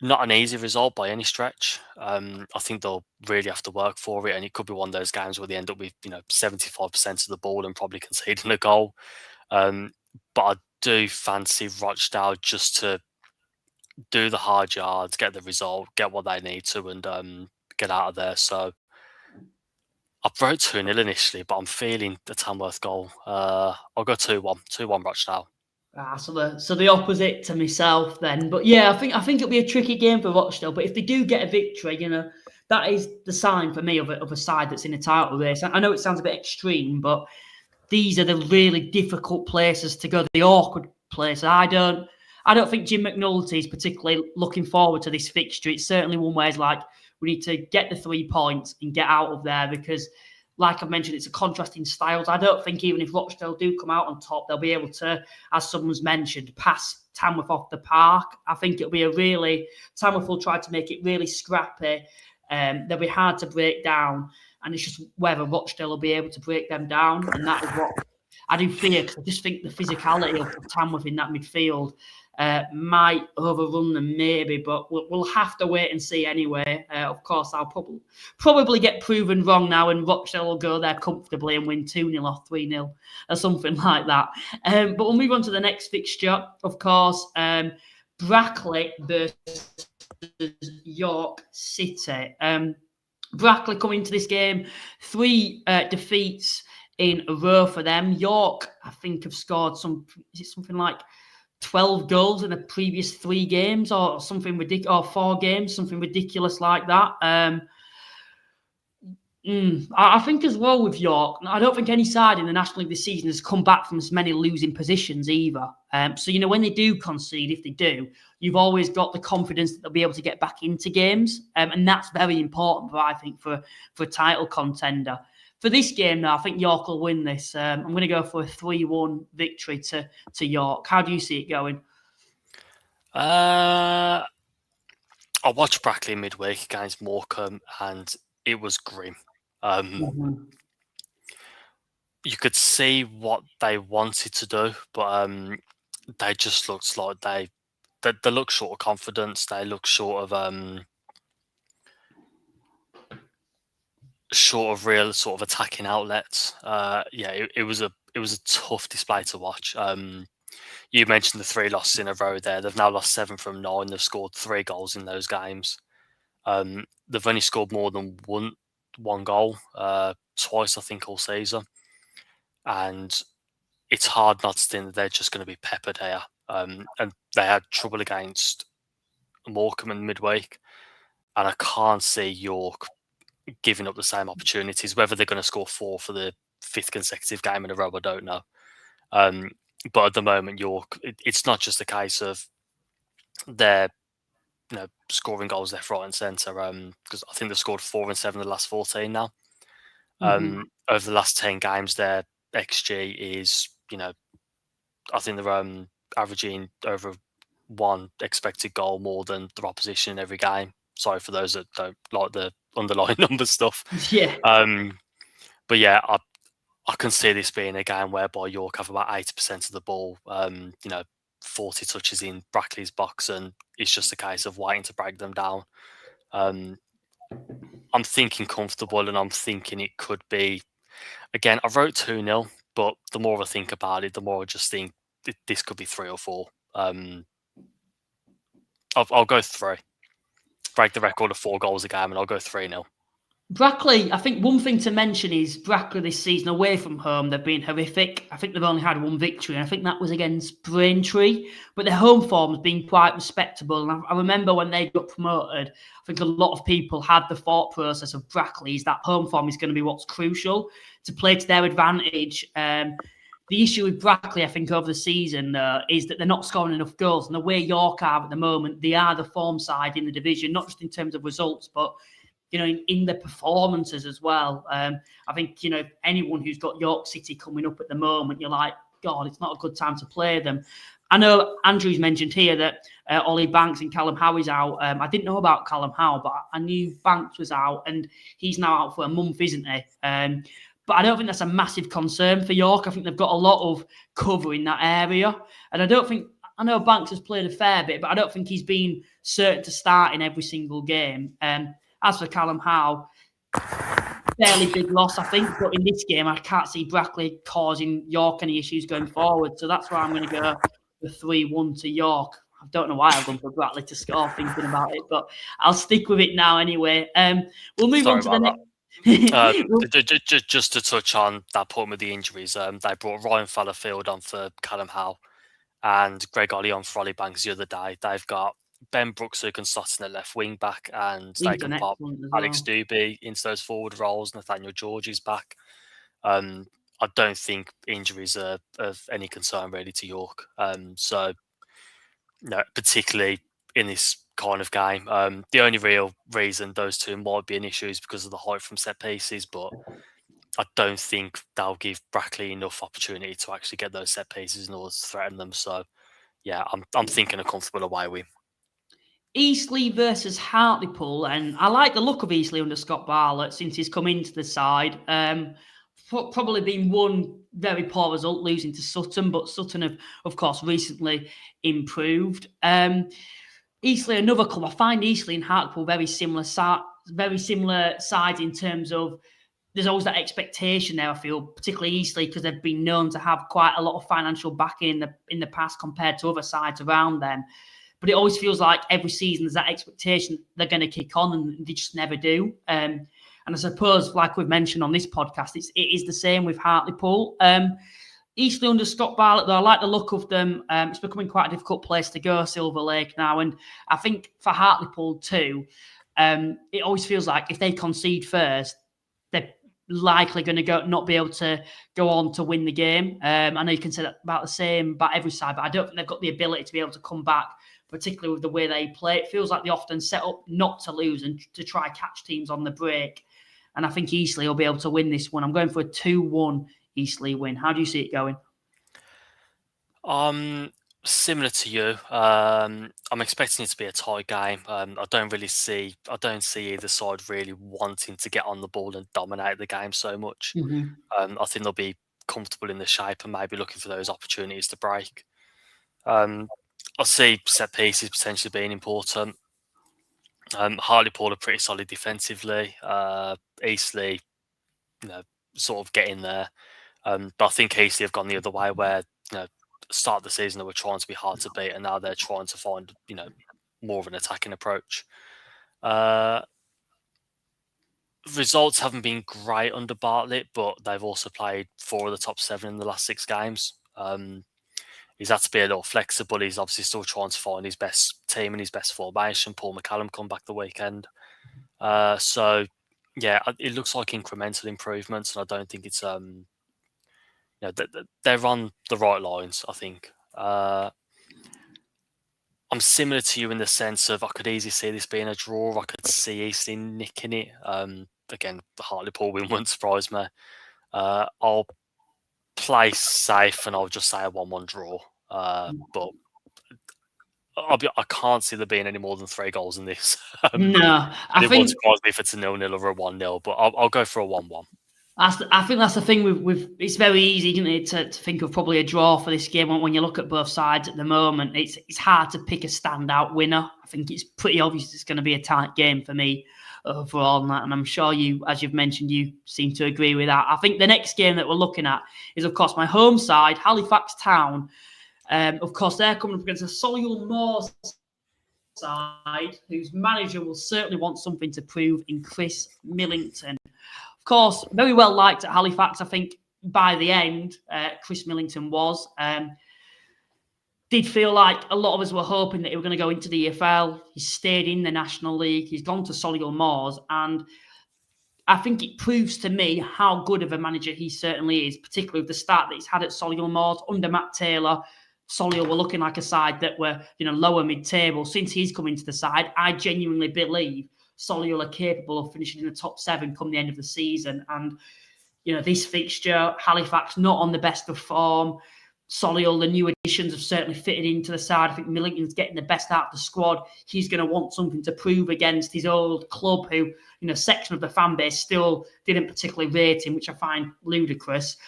not an easy result by any stretch. I think they'll really have to work for it, and it could be one of those games where they end up with 75% of the ball and probably conceding a goal. But I do fancy Rochdale just to do the hard yards, get the result, get what they need to, and get out of there. So I wrote 2-0 initially, but I'm feeling the Tamworth goal. I'll go 2-1, 2-1 Rochdale. So the opposite to myself then. But yeah, I think it'll be a tricky game for Rochdale. But if they do get a victory, that is the sign for me of a side that's in a title race. I know it sounds a bit extreme, but these are the really difficult places to go, the awkward places. I don't think Jim McNulty is particularly looking forward to this fixture. It's certainly one where it's like, we need to get the 3 points and get out of there because, like I've mentioned, it's a contrasting styles. I don't think even if Rochdale do come out on top, they'll be able to, as someone's mentioned, pass Tamworth off the park. I think it'll be Tamworth will try to make it really scrappy. They'll be hard to break down. And it's just whether Rochdale will be able to break them down. And that is what I do fear, because I just think the physicality of Tamworth in that midfield might overrun them maybe, but we'll have to wait and see anyway. Of course, I'll probably get proven wrong now, and Rochdale will go there comfortably and win 2-0 or 3-0 or something like that. But we'll move on to the next fixture, of course. Brackley versus York City. Brackley coming into this game, 3 defeats in a row for them. York, I think, have scored something like 12 goals in the previous 3 games or something ridiculous, or 4 games, something ridiculous like that. I think as well with York, I don't think any side in the National League this season has come back from as many losing positions either. So, when they do concede, if they do, you've always got the confidence that they'll be able to get back into games. And that's very important, I think, for a title contender. For this game now, I think York will win this. I'm going to go for a 3-1 victory to York. How do you see it going? I watched Brackley midweek against Morecambe, and it was grim. You could see what they wanted to do, but they just looked like they look short of confidence. They look short of real sort of attacking outlets. It was a tough display to watch. You mentioned the 3 losses in a row there. They've now lost 7 from 9. They've scored 3 goals in those games. They've only scored more than one goal twice, I think, all season. And it's hard not to think that they're just going to be peppered here. And they had trouble against Morecambe in midweek. And I can't see York giving up the same opportunities. Whether they're going to score 4 for the 5th consecutive game in a row, I don't know. But at the moment, York, it's not just a case of they're scoring goals left, right, and centre. Because I think they've scored 4 and 7 in the last 14 now. Over the last 10 games, their XG is, I think they're averaging over one expected goal more than the opposition in every game. Sorry for those that don't like the underlying number stuff. Yeah. But yeah, I can see this being a game whereby York have about 80% of the ball, 40 touches in Brackley's box, and it's just a case of waiting to break them down. I'm thinking comfortable, and I'm thinking it could be, again, I wrote 2-0, but the more I think about it, the more I just think this could be 3 or 4. I'll go 3. Break the record of 4 goals a game, and I'll go 3-0. Brackley, I think one thing to mention is Brackley this season away from home, they've been horrific. I think they've only had one victory, and I think that was against Braintree. But their home form's been quite respectable. And I remember when they got promoted, I think a lot of people had the thought process of Brackley is that home form is going to be what's crucial to play to their advantage. The issue with Brackley, I think, over the season is that they're not scoring enough goals. And the way York are at the moment, they are the form side in the division, not just in terms of results, but in the performances as well. I think, anyone who's got York City coming up at the moment, you're like, God, it's not a good time to play them. I know Andrew's mentioned here that Ollie Banks and Callum Howie's out. I didn't know about Callum Howe, but I knew Banks was out, and he's now out for a month, isn't he? But I don't think that's a massive concern for York. I think they've got a lot of cover in that area. And I know Banks has played a fair bit, but I don't think he's been certain to start in every single game. As for Callum Howe, fairly big loss, I think. But in this game, I can't see Brackley causing York any issues going forward. So that's why I'm going to go the 3-1 to York. I don't know why I've gone for Brackley to score thinking about it, but I'll stick with it now anyway. We'll move on to the next. Just to touch on that point with the injuries, they brought Ryan Fallowfield on for Callum Howe and Greg Ollie on for Ollie Banks the other day. They've got Ben Brooks who can slot in the left wing back, and they can pop Alex Doobie into those forward roles. Nathaniel George is back. I don't think injuries are of any concern really to York. So, particularly in this kind of game. The only real reason those two might be an issue is because of the height from set pieces, but I don't think they'll give Brackley enough opportunity to actually get those set pieces in order to threaten them. So, yeah, I'm thinking a comfortable away win. Eastleigh versus Hartlepool, and I like the look of Eastleigh under Scott Bartlett since he's come into the side. Probably been one very poor result, losing to Sutton, but Sutton have, of course, recently improved. Eastleigh, another club. I find Eastleigh and Hartlepool very similar sides in terms of there's always that expectation there, I feel, particularly Eastleigh, because they've been known to have quite a lot of financial backing in the past compared to other sides around them. But it always feels like every season there's that expectation they're going to kick on, and they just never do. And I suppose, like we've mentioned on this podcast, it is the same with Hartlepool. Eastleigh under Scott Bartlett, though, I like the look of them. It's becoming quite a difficult place to go, Silver Lake now. And I think for Hartlepool too, it always feels like if they concede first, they're likely going to not be able to go on to win the game. I know you can say that about the same about every side, but I don't think they've got the ability to be able to come back, particularly with the way they play. It feels like they often set up not to lose and to try catch teams on the break. And I think Eastleigh will be able to win this one. I'm going for a 2-1 Eastleigh win. How do you see it going? Similar to you. I'm expecting it to be a tight game. I don't see either side really wanting to get on the ball and dominate the game so much. Mm-hmm. I think they'll be comfortable in the shape and maybe looking for those opportunities to break. I see set pieces potentially being important. Hartlepool are pretty solid defensively. Eastleigh, sort of getting there. But I think Eastleigh have gone the other way where, start of the season they were trying to be hard to beat, and now they're trying to find, more of an attacking approach. Results haven't been great under Bartlett, but they've also played 4 of the top 7 in the last 6 games. He's had to be a little flexible. He's obviously still trying to find his best team and his best formation. Paul McCallum come back the weekend. So, yeah, it looks like incremental improvements, and I don't think it's... they're on the right lines, I think. I'm similar to you in the sense of I could easily see this being a draw. I could see Eastleigh nicking it. Again, the Hartlepool win wouldn't surprise me. I'll play safe and I'll just say a 1-1 draw. But I can't see there being any more than 3 goals in this. No, And it won't surprise me if it's a 0-0 or a 1-0, but I'll go for a 1-1. I think that's the thing with it's very easy, isn't it, to think of probably a draw for this game when you look at both sides at the moment. It's hard to pick a standout winner. I think it's pretty obvious it's going to be a tight game for me overall, and I'm sure you, as you've mentioned, you seem to agree with that. I think the next game that we're looking at is, of course, my home side, Halifax Town. Of course, they're coming up against a Solihull Moors side, whose manager will certainly want something to prove in Chris Millington. Of course, very well liked at Halifax. I think by the end, Chris Millington was. Did feel like a lot of us were hoping that he was going to go into the EFL. He stayed in the National League. He's gone to Solihull Moors, and I think it proves to me how good of a manager he certainly is, particularly with the start that he's had at Solihull Moors under Matt Taylor. Solihull were looking like a side that were, lower mid-table. Since he's come into the side, I genuinely believe Solihull are capable of finishing in the top 7 come the end of the season. And, this fixture, Halifax not on the best of form. Solihull, the new additions have certainly fitted into the side. I think Millington's getting the best out of the squad. He's going to want something to prove against his old club who, a section of the fan base still didn't particularly rate him, which I find ludicrous.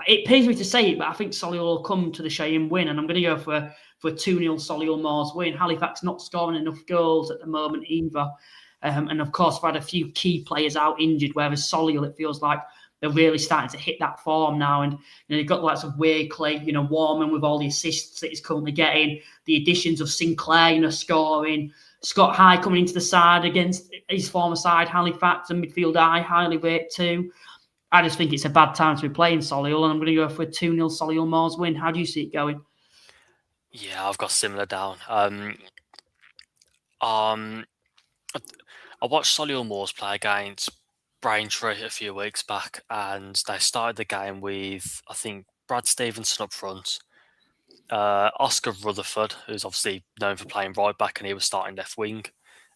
It pains me to say it, but I think Solihull will come to the Shea and win, and I'm going to go for a 2-0 Solihull Moors win. Halifax not scoring enough goals at the moment either. And of course, we've had a few key players out injured, whereas Solihull, it feels like they're really starting to hit that form now. And you've got lots of Wakely, Warman with all the assists that he's currently getting, the additions of Sinclair, scoring, Scott High coming into the side against his former side, Halifax, and midfield I highly rate too. I just think it's a bad time to be playing Solihull, and I'm going to go for a 2-0 Solihull Moors win. How do you see it going? Yeah, I've got similar down. I watched Solihull Moors play against Braintree a few weeks back, and they started the game with, I think, Brad Stevenson up front, Oscar Rutherford, who's obviously known for playing right back, and he was starting left wing,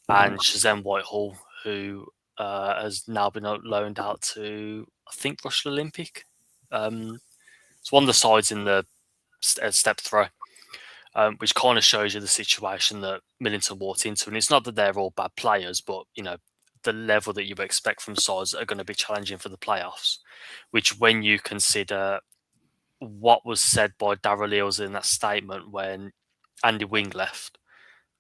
and Shazem Whitehall, who has now been loaned out to, I think, Rushden Olympic. It's one of the sides in the step throw, which kind of shows you the situation that Millington walked into. And it's not that they're all bad players, but, the level that you expect from sides that are going to be challenging for the playoffs, which when you consider what was said by Darryl Eales in that statement when Andy Wing left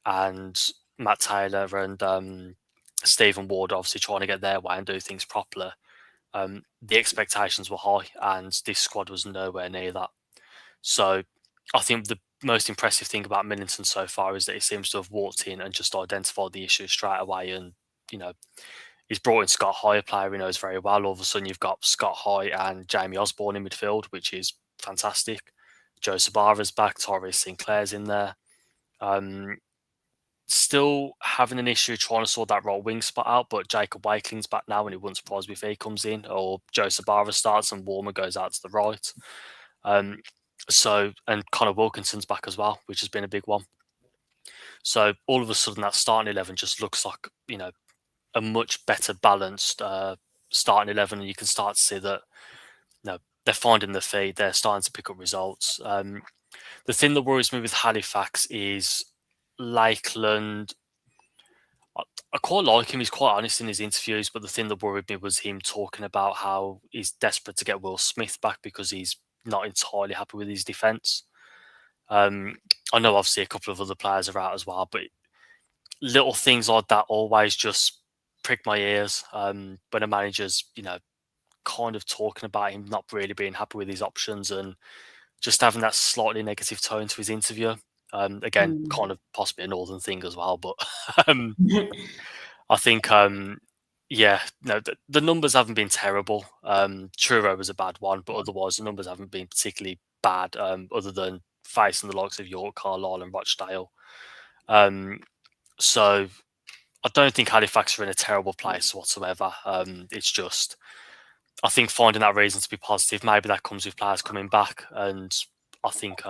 and Matt Taylor and Stephen Ward obviously trying to get their way and do things properly, the expectations were high and this squad was nowhere near that. So I think the most impressive thing about Millington so far is that he seems to have walked in and just identified the issue straight away. And, he's brought in Scott High, a player he knows very well. All of a sudden, you've got Scott High and Jamie Osborne in midfield, which is fantastic. Joe Sabara's back, Tyrese Sinclair's in there. Still having an issue trying to sort that right wing spot out, but Jacob Wakeling's back now, and it wouldn't surprise me if he comes in, or Joe Sabara starts and Warmer goes out to the right. And Connor Wilkinson's back as well, which has been a big one. So all of a sudden, that starting 11 just looks like, a much better balanced starting 11, and you can start to see that they're finding their feet, they're starting to pick up results. The thing that worries me with Halifax is Lakeland. I quite like him, he's quite honest in his interviews, but the thing that worried me was him talking about how he's desperate to get Will Smith back because he's not entirely happy with his defence. I know obviously a couple of other players are out as well, but little things like that always just prick my ears when a manager's, kind of talking about him not really being happy with his options and just having that slightly negative tone to his interview. Again, kind of possibly a northern thing as well, but I think, the numbers haven't been terrible. Truro was a bad one, but otherwise the numbers haven't been particularly bad, other than facing the likes of York, Carlisle and Rochdale. So I don't think Halifax are in a terrible place whatsoever. It's just, I think finding that reason to be positive, maybe that comes with players coming back. And I think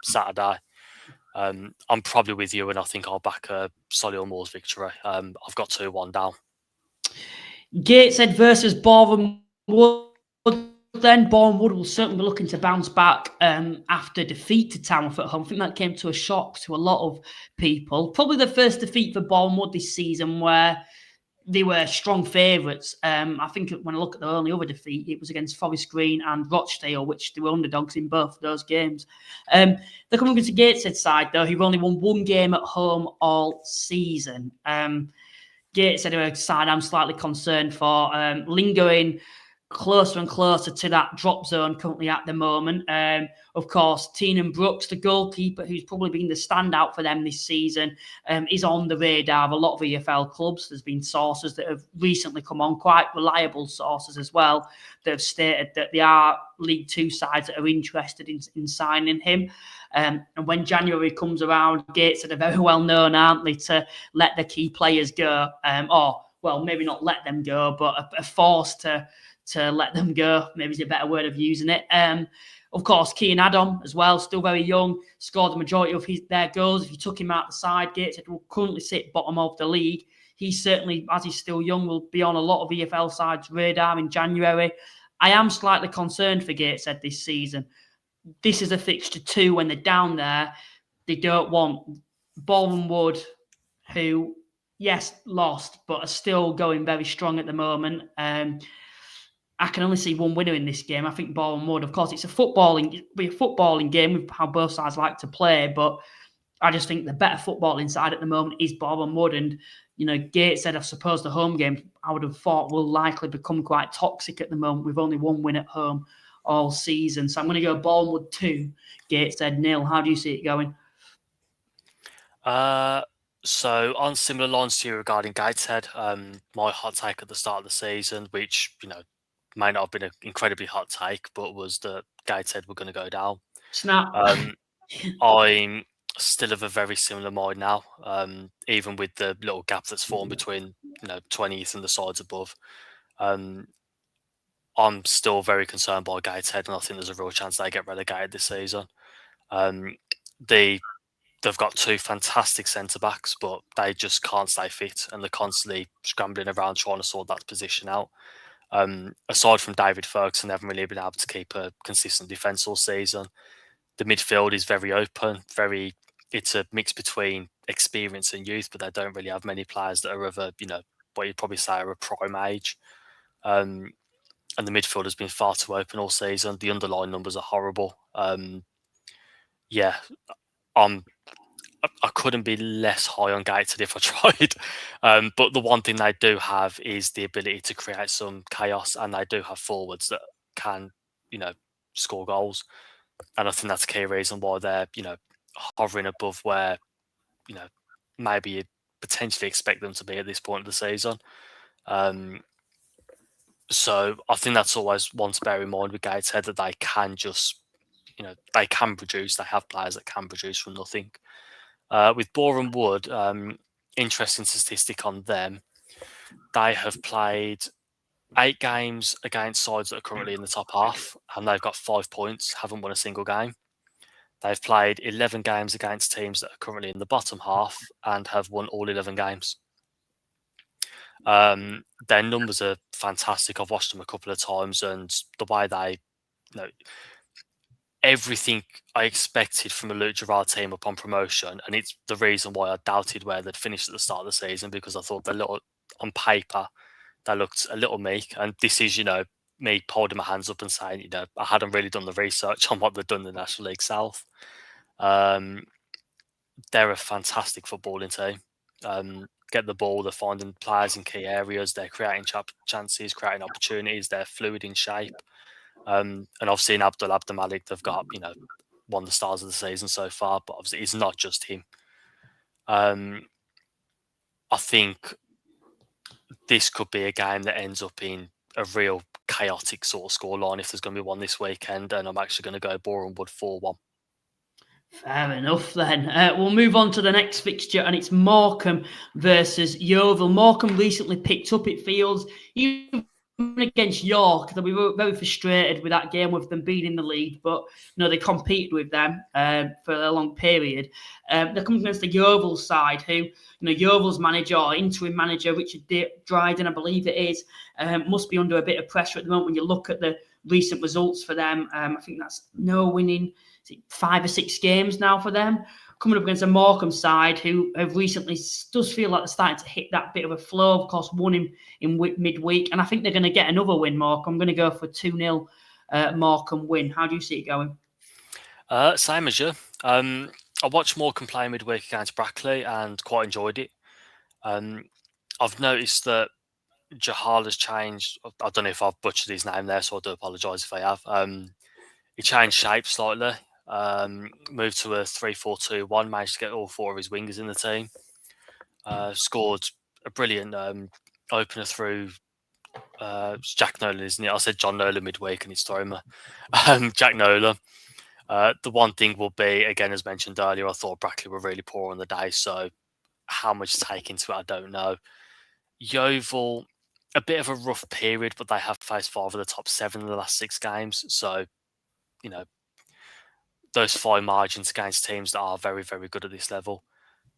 Saturday, I'm probably with you, and I think I'll back Solihull Moors victory. I've got 2-1 down. Gateshead versus Boreham Wood. then Bournemouth Wood will certainly be looking to bounce back after defeat to Tamworth at home. I think that came to a shock to a lot of people. Probably the first defeat for Bournemouth this season where they were strong favourites. I think when I look at their only other defeat, it was against Forest Green and Rochdale, which they were underdogs in both of those games. They're coming against the Gateshead side, though, who've only won one game at home all season. Gateshead are a side I'm slightly concerned for, lingering closer and closer to that drop zone currently at the moment. Of course, Teenan Brooks, the goalkeeper, who's probably been the standout for them this season, is on the radar of a lot of EFL clubs. There's been sources that have recently come on, quite reliable sources as well, that have stated that there are League Two sides that are interested in signing him. And when January comes around, Gateshead are very well known, aren't they, to let their key players go, or, well, maybe not let them go, but are forced to let them go, maybe is a better word of using it. Of course, Keane Adam as well, still very young, scored the majority of their goals. If you took him out the side, Gateshead will currently sit bottom of the league. He certainly, as he's still young, will be on a lot of EFL sides' radar in January. I am slightly concerned for Gateshead this season. This is a fixture too when they're down there. They don't want Bournemouth Wood, who, yes, lost, but are still going very strong at the moment. I can only see one winner in this game. I think Bournemouth Wood. Of course, it's a footballing game with how both sides like to play, but I just think the better footballing side at the moment is Bournemouth Wood. And, Gateshead, I suppose the home game, I would have thought, will likely become quite toxic at the moment with only one win at home all season. So I'm going to go Bournemouth Wood 2, Gateshead 0. How do you see it going? So on similar lines to you regarding Gateshead, my hot take at the start of the season, which, may not have been an incredibly hot take, but was that Gateshead were going to go down. Snap. I'm still of a very similar mind now, even with the little gap that's formed between 20th and the sides above. I'm still very concerned by Gateshead, and I think there's a real chance they get relegated this season. They've got two fantastic centre-backs, but they just can't stay fit, and they're constantly scrambling around trying to sort that position out. Aside from David Ferguson, they haven't really been able to keep a consistent defence all season. The midfield is very open, it's a mix between experience and youth, but they don't really have many players that are of a, what you'd probably say are a prime age. And the midfield has been far too open all season. The underlying numbers are horrible. I couldn't be less high on Gateshead if I tried. But the one thing they do have is the ability to create some chaos, and they do have forwards that can, score goals. And I think that's a key reason why they're, hovering above where, maybe you'd potentially expect them to be at this point of the season. So I think that's always one to bear in mind with Gateshead, that they can just, they can produce. They have players that can produce from nothing. With Bournemouth Wood, interesting statistic on them. They have played 8 games against sides that are currently in the top half, and they've got 5 points, haven't won a single game. They've played 11 games against teams that are currently in the bottom half and have won all 11 games. Their numbers are fantastic. I've watched them a couple of times, and the way they, everything I expected from a Luke Gerrard team upon promotion, and it's the reason why I doubted where they'd finished at the start of the season, because I thought on paper they looked a little meek. And this is, me holding my hands up and saying, I hadn't really done the research on what they've done in the National League South. They're a fantastic footballing team. Get the ball, they're finding players in key areas, they're creating chances, creating opportunities, they're fluid in shape. And obviously in Abdul Malik, they've got, one of the stars of the season so far, but obviously it's not just him. I think this could be a game that ends up in a real chaotic sort of scoreline if there's going to be one this weekend, and I'm actually going to go Bournemouth Wood 4-1. Fair enough then. We'll move on to the next fixture, and it's Morecambe versus Yeovil. Morecambe recently picked up, it feels, even against York. They were very frustrated with that game, with them being in the league, but they competed with them for a long period. They're coming against the Yeovil side, who, Yeovil's manager, or interim manager, Richard Dryden, I believe it is, must be under a bit of pressure at the moment when you look at the recent results for them. I think that's no winning 5 or 6 games now for them. Coming up against a Morecambe side who have recently does feel like they're starting to hit that bit of a flow. Of course, won in midweek, and I think they're going to get another win. Morecambe. I'm going to go for 2-0 Morecambe win. How do you see it going? Same as you. I watched Morecambe play midweek against Brackley and quite enjoyed it. I've noticed that Jahal has changed. I don't know if I've butchered his name there, so I do apologise if I have. He changed shape slightly. Moved to a 3-4-2-1. Managed to get all 4 of his wingers in the team. Scored a brilliant opener through Jack Nolan, isn't it? I said John Nolan midweek and it's throwing me. Jack Nolan. The one thing will be, again, as mentioned earlier, I thought Brackley were really poor on the day, so how much to take into it, I don't know. Yeovil, a bit of a rough period, but they have faced 5 of the top 7 in the last 6 games, so, those fine margins against teams that are very, very good at this level.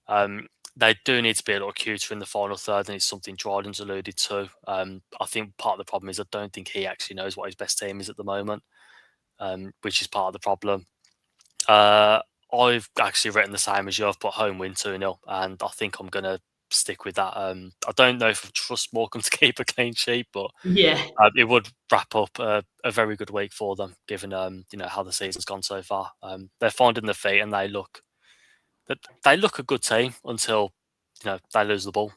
They do need to be a little cuter in the final third, and it's something Dryden's alluded to. I think part of the problem is I don't think he actually knows what his best team is at the moment, which is part of the problem. I've actually written the same as you. I've put home win 2-0, and I think I'm going to stick with that. I don't know if I trust Morecambe to keep a clean sheet, but Yeah. It would wrap up a very good week for them, given how the season's gone so far. They're finding their feet, and they look a good team until they lose the ball.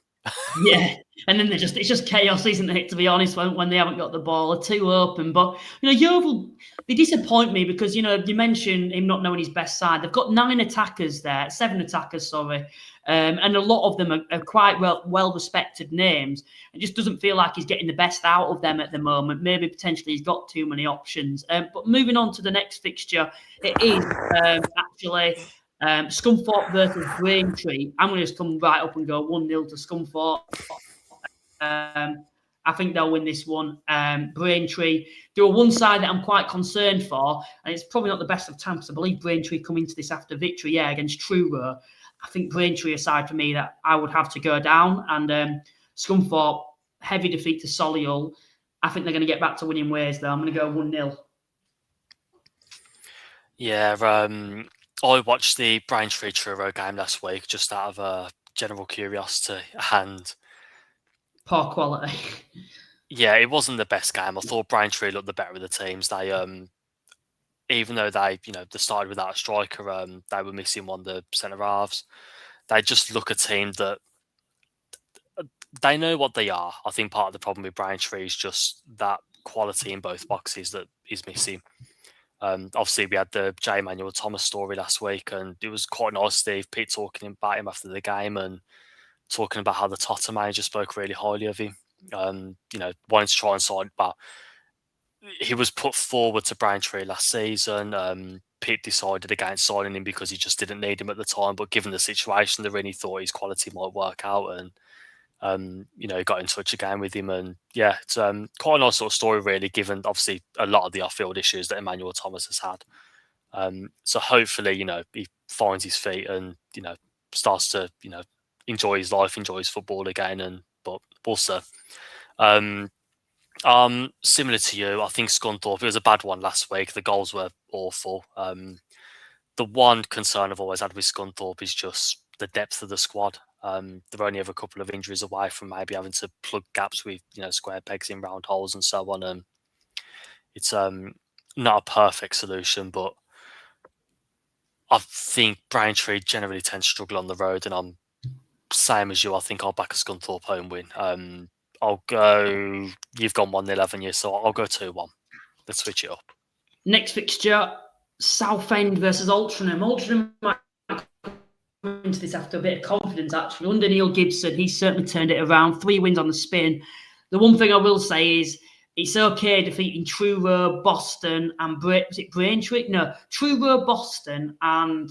Yeah, and then it's just chaos, isn't it? To be honest, when they haven't got the ball, they're too open. But Yeovil, they disappoint me because you mentioned him not knowing his best side. They've got 7 attackers, sorry, and a lot of them are quite well respected names. It just doesn't feel like he's getting the best out of them at the moment. Maybe potentially he's got too many options. But moving on to the next fixture, it is actually. Scunthorpe versus Braintree. I'm going to just come right up and go 1-0 to Scunthorpe. I think they'll win this one. Braintree, there are one side that I'm quite concerned for, and it's probably not the best of times because I believe Braintree come into this after victory, against Truro. I think Braintree aside for me that I would have to go down, and Scunthorpe, heavy defeat to Solihull. I think they're going to get back to winning ways though. I'm going to go 1-0. Yeah, I watched the Braintree Truro game last week just out of general curiosity, and poor quality. Yeah, it wasn't the best game. I thought Braintree looked the better of the teams. They, even though they started without a striker, they were missing one of the centre halves. They just look a team that they know what they are. I think part of the problem with Braintree is just that quality in both boxes that is missing. Obviously, we had the J. Emmanuel Thomas story last week, and it was quite nice, Steve Pete talking about him after the game and talking about how the Tottenham manager spoke really highly of him. Wanting to try and sign, but he was put forward to Braintree last season. Pete decided against signing him because he just didn't need him at the time. But given the situation, they really thought his quality might work out, and got in touch again with him. And yeah, it's quite a nice sort of story, really, given obviously a lot of the off-field issues that Emmanuel Thomas has had. So hopefully, he finds his feet and starts to enjoy his life, enjoy his football again. But also, similar to you, I think Scunthorpe, it was a bad one last week. The goals were awful. The one concern I've always had with Scunthorpe is just the depth of the squad. They're only ever a couple of injuries away from maybe having to plug gaps with square pegs in round holes and so on. And it's not a perfect solution, but I think Braintree generally tends to struggle on the road, and I'm same as you. I think I'll back a Scunthorpe home win. I'll go. You've gone 1-0, haven't you? So I'll go 2-1. Let's switch it up. Next fixture: Southend versus Altrincham. Altrincham might come into this after a bit of confidence. Actually, under Neil Gibson, he's certainly turned it around. 3 wins on the spin. The one thing I will say is it's okay defeating Truro, Boston, and was it Braintree? No, Truro, Boston, and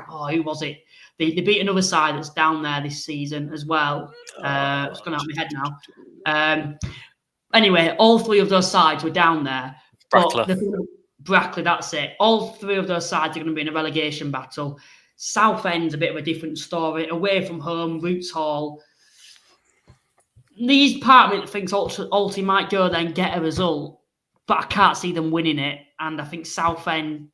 who was it? They beat another side that's down there this season as well. It's gone out of my head now. Anyway, all 3 of those sides were down there. Brackley, that's it. All 3 of those sides are going to be in a relegation battle. Southend's a bit of a different story. Away from home, Roots Hall. These part of me that thinks Alty might go there and get a result. but I can't see them winning it. And I think Southend,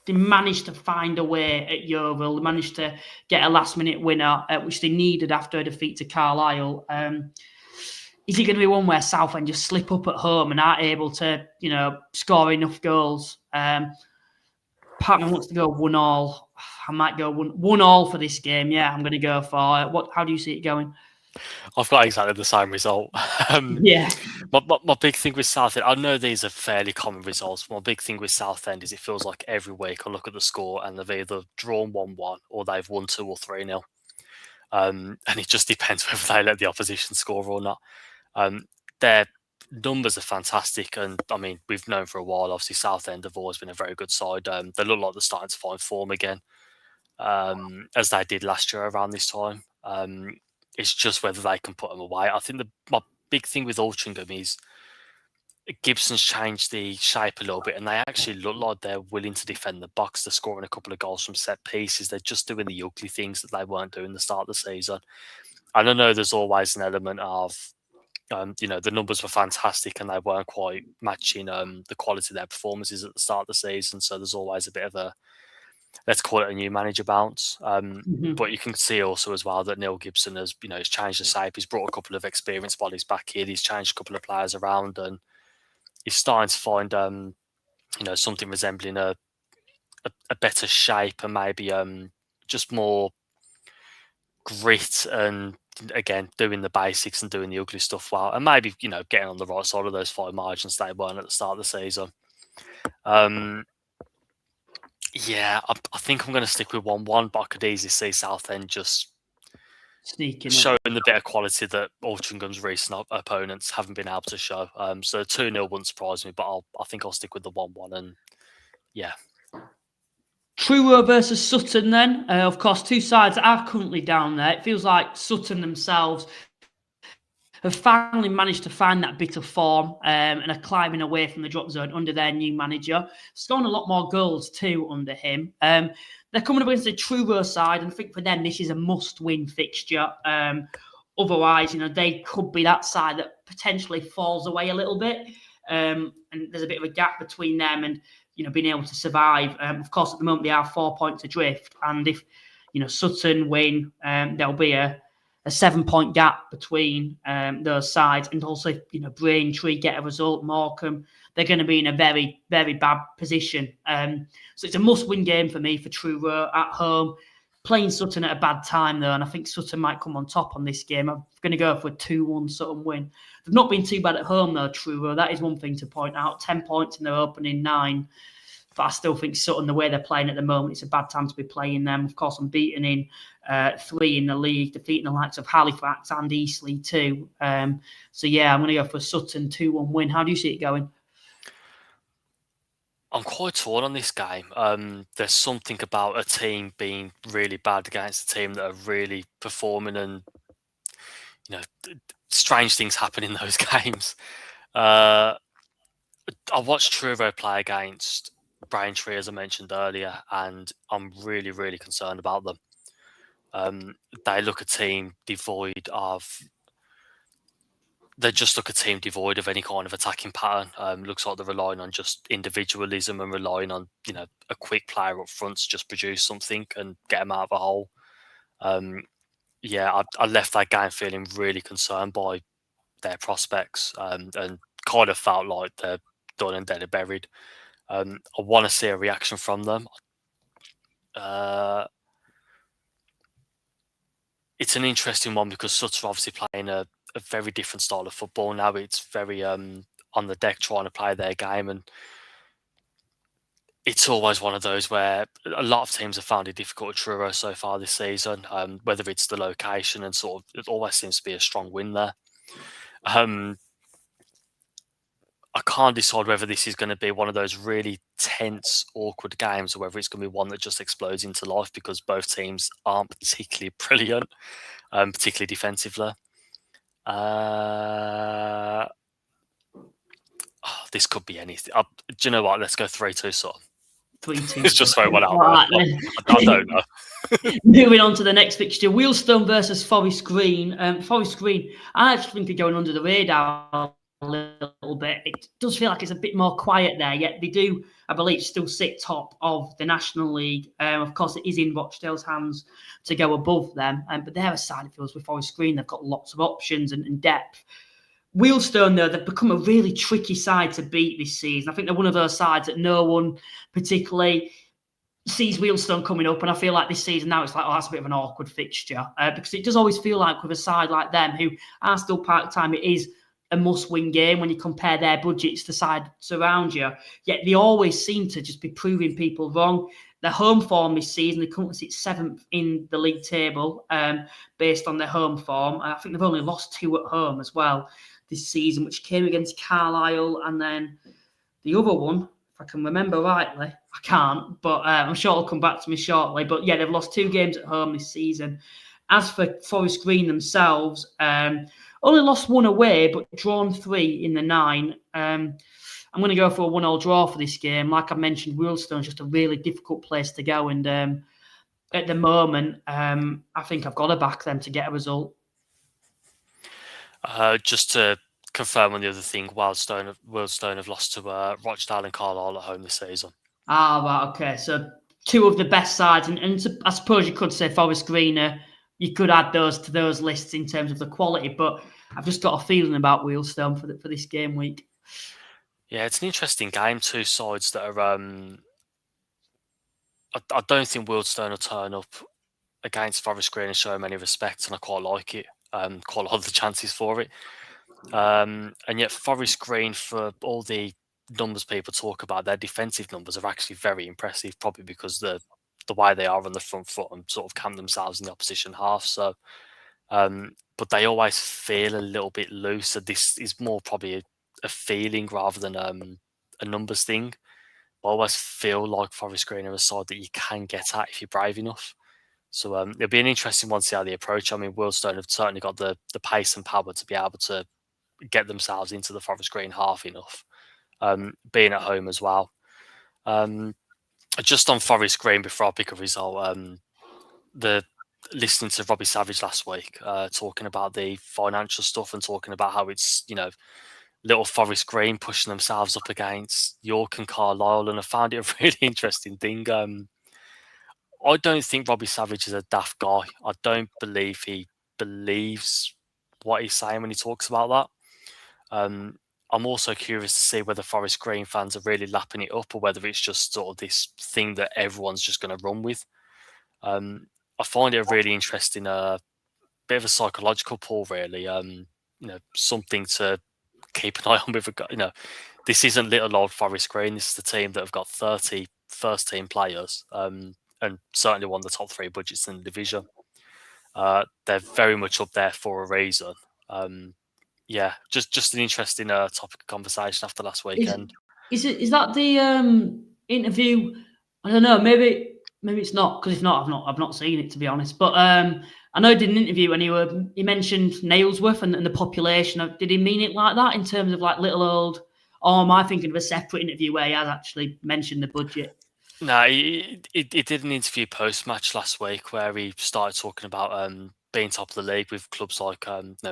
they managed to find a way at Yeovil. They managed to get a last-minute winner, which they needed after a defeat to Carlisle. Is it going to be one where Southend just slip up at home and aren't able to, score enough goals? Partner wants to go 1-1. I might go 1-1 for this game. Yeah, I'm going to go for it. How do you see it going? I've got exactly the same result. Yeah. My big thing with Southend, I know these are fairly common results, but my big thing with Southend is it feels like every week I look at the score and they've either drawn 1-1 or they've won 2 or 3-0. And it just depends whether they let the opposition score or not. Their numbers are fantastic, and I mean, we've known for a while, obviously Southend have always been a very good side. They look like they're starting to find form again, as they did last year around this time. It's just whether they can put them away. I think my big thing with Altrincham is Gibson's changed the shape a little bit, and they actually look like they're willing to defend the box. They're scoring a couple of goals from set pieces. They're just doing the ugly things that they weren't doing at the start of the season. And I know there's always an element of, the numbers were fantastic and they weren't quite matching the quality of their performances at the start of the season. So there's always a bit of a, let's call it a new manager bounce. But you can see also as well that Neil Gibson has, he's changed the shape. He's brought a couple of experienced bodies back here. He's changed a couple of players around, and he's starting to find, something resembling a better shape and maybe just more grit and, again, doing the basics and doing the ugly stuff well, and maybe, getting on the right side of those 5 margins they weren't at the start of the season. Yeah, I think I'm going to stick with 1-1, but I could easily see Southend just sneaking showing the bit of quality that Altringham's recent opponents haven't been able to show. So 2-0 wouldn't surprise me, but I think I'll stick with the 1-1, and yeah. Truro versus Sutton then. Of course, two sides are currently down there. It feels like Sutton themselves have finally managed to find that bit of form and are climbing away from the drop zone under their new manager. Scoring a lot more goals too under him. They're coming up against the Truro side, and I think for them this is a must-win fixture. Otherwise, they could be that side that potentially falls away a little bit. And there's a bit of a gap between them and being able to survive. Of course, at the moment, they are 4 points adrift. And if, Sutton win, there'll be a 7-point gap between those sides. And also, if, Braintree get a result, Morecambe, they're going to be in a very, very bad position. So it's a must-win game for me for Truro at home. Playing Sutton at a bad time, though, and I think Sutton might come on top on this game. I'm going to go for a 2-1 Sutton win. They've not been too bad at home, though, Truro. That is one thing to point out. 10 points in their opening 9. But I still think Sutton, the way they're playing at the moment, it's a bad time to be playing them. Of course, I'm beaten in 3 in the league, defeating the likes of Halifax and Eastleigh too. So, yeah, I'm going to go for a Sutton 2-1 win. How do you see it going? I'm quite torn on this game. There's something about a team being really bad against a team that are really performing, and strange things happen in those games. I watched Truro play against Braintree, as I mentioned earlier, and I'm really, really concerned about them. They look a team devoid of. They just look a team devoid of any kind of attacking pattern. Looks like they're relying on just individualism and relying on a quick player up front to just produce something and get them out of a hole. I left that game feeling really concerned by their prospects and kind of felt like they're done and dead and buried. I want to see a reaction from them. It's an interesting one because Sutton are obviously playing a very different style of football now. It's very on the deck trying to play their game, and it's always one of those where a lot of teams have found it difficult at Truro so far this season, whether it's the location and sort of, it always seems to be a strong win there. I can't decide whether this is going to be one of those really tense, awkward games or whether it's going to be one that just explodes into life because both teams aren't particularly brilliant, particularly defensively. This could be anything. Do you know what? Let's go 3-2 Sutton. 3-2. It's just throw one out. Right, I don't know. Moving on to the next fixture, Wealdstone versus Forest Green. Forest Green, I actually think are going under the radar little bit. It does feel like it's a bit more quiet there, yet they do, I believe, still sit top of the National League. Of course, it is in Rochdale's hands to go above them, but they're a side that feels with Forest Green. They've got lots of options and depth. Wealdstone, though, they've become a really tricky side to beat this season. I think they're one of those sides that no one particularly sees Wealdstone coming up, and I feel like this season now it's like, oh, that's a bit of an awkward fixture, because it does always feel like with a side like them who are still part-time, it is a must-win game when you compare their budgets to sides around you. Yet they always seem to just be proving people wrong. Their home form this season, they currently sit 7th in the league table based on their home form. I think they've only lost 2 at home as well this season, which came against Carlisle, and then the other one, if I can remember rightly, I can't, but I'm sure it'll come back to me shortly. But yeah, they've lost 2 games at home this season. As for Forest Green themselves, only lost 1 away, but drawn 3 in the 9. I'm going to go for a 1-1 draw for this game. Like I mentioned, Wealdstone's just a really difficult place to go, and at the moment, I think I've got to back them to get a result. Just to confirm on the other thing, Wealdstone have lost to Rochdale and Carlisle at home this season. Right, okay. So 2 of the best sides, and I suppose you could say Forest Green, you could add those to those lists in terms of the quality, but I've just got a feeling about Wealdstone for this game week. Yeah, it's an interesting game. 2 sides that are. I don't think Wealdstone will turn up against Forest Green and show him any respect, and I quite like it. Quite a lot of the chances for it. And yet Forest Green, for all the numbers people talk about, their defensive numbers are actually very impressive, probably because the way they are on the front foot and sort of camp themselves in the opposition half. So, but they always feel a little bit loose. So this is more probably a feeling rather than a numbers thing. I always feel like Forest Green are a side that you can get at if you're brave enough. So it'll be an interesting one to see how they approach. I mean, Wealdstone have certainly got the pace and power to be able to get themselves into the Forest Green half enough, being at home as well. Just on Forest Green, before I pick a result, listening to Robbie Savage last week, talking about the financial stuff and talking about how it's, little Forest Green pushing themselves up against York and Carlisle, and I found it a really interesting thing. I don't think Robbie Savage is a daft guy. I don't believe he believes what he's saying when he talks about that. I'm also curious to see whether Forest Green fans are really lapping it up or whether it's just sort of this thing that everyone's just going to run with. I find it a really interesting, bit of a psychological pull, really. Something to keep an eye on with. This isn't little old Forest Green. This is the team that have got 30 first team players, and certainly one of the top 3 budgets in the division. They're very much up there for a reason. Just an interesting topic of conversation after last weekend. Is that the interview? I don't know. Maybe it's not, because if not, I've not seen it, to be honest. But I know he did an interview and he mentioned Nailsworth and the population. Did he mean it like that in terms of like little old? Or am I thinking of a separate interview where he has actually mentioned the budget? No, he did an interview post-match last week where he started talking about being top of the league with clubs like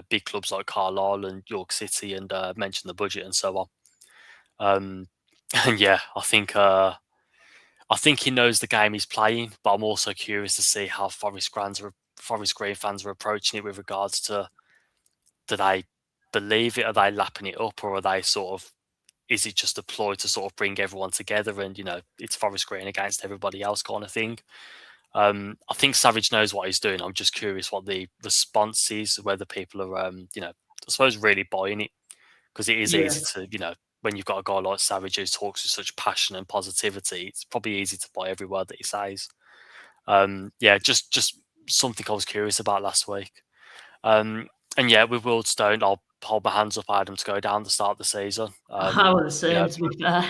big clubs like Carlisle and York City, and mentioned the budget and so on. And yeah, I think he knows the game he's playing, but I'm also curious to see how Forest Green fans are approaching it with regards to, do they believe it? Are they lapping it up, or are they sort of, is it just a ploy to sort of bring everyone together and, it's Forest Green against everybody else kind of thing? I think Savage knows what he's doing. I'm just curious what the response is, whether people are, I suppose really buying it, because it is easy to, when you've got a guy like Savage who talks with such passion and positivity, it's probably easy to buy every word that he says. Just something I was curious about last week. And yeah, with Wealdstone, I'll hold my hands up. I had them to go down the start of the season. I would say, to be fair.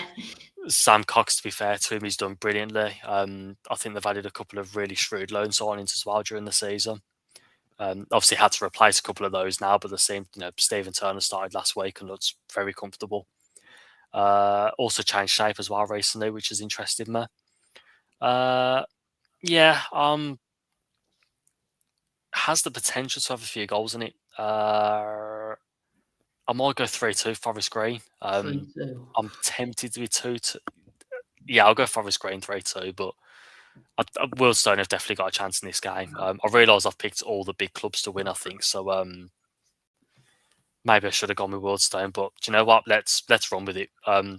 Sam Cox, to be fair to him, he's done brilliantly. I think they've added a couple of really shrewd loan signings as well during the season. Obviously had to replace a couple of those now, but the same, Stephen Turner started last week and looks very comfortable. Also changed shape as well recently, which has interested me. Has the potential to have a few goals in it. I might go 3-2 Forest Green. 3-2. I'm tempted to be 2-2. Yeah, I'll go Forest Green 3-2, but Wealdstone have definitely got a chance in this game. I realise I've picked all the big clubs to win, I think, so maybe I should have gone with Wealdstone, but do you know what? Let's run with it.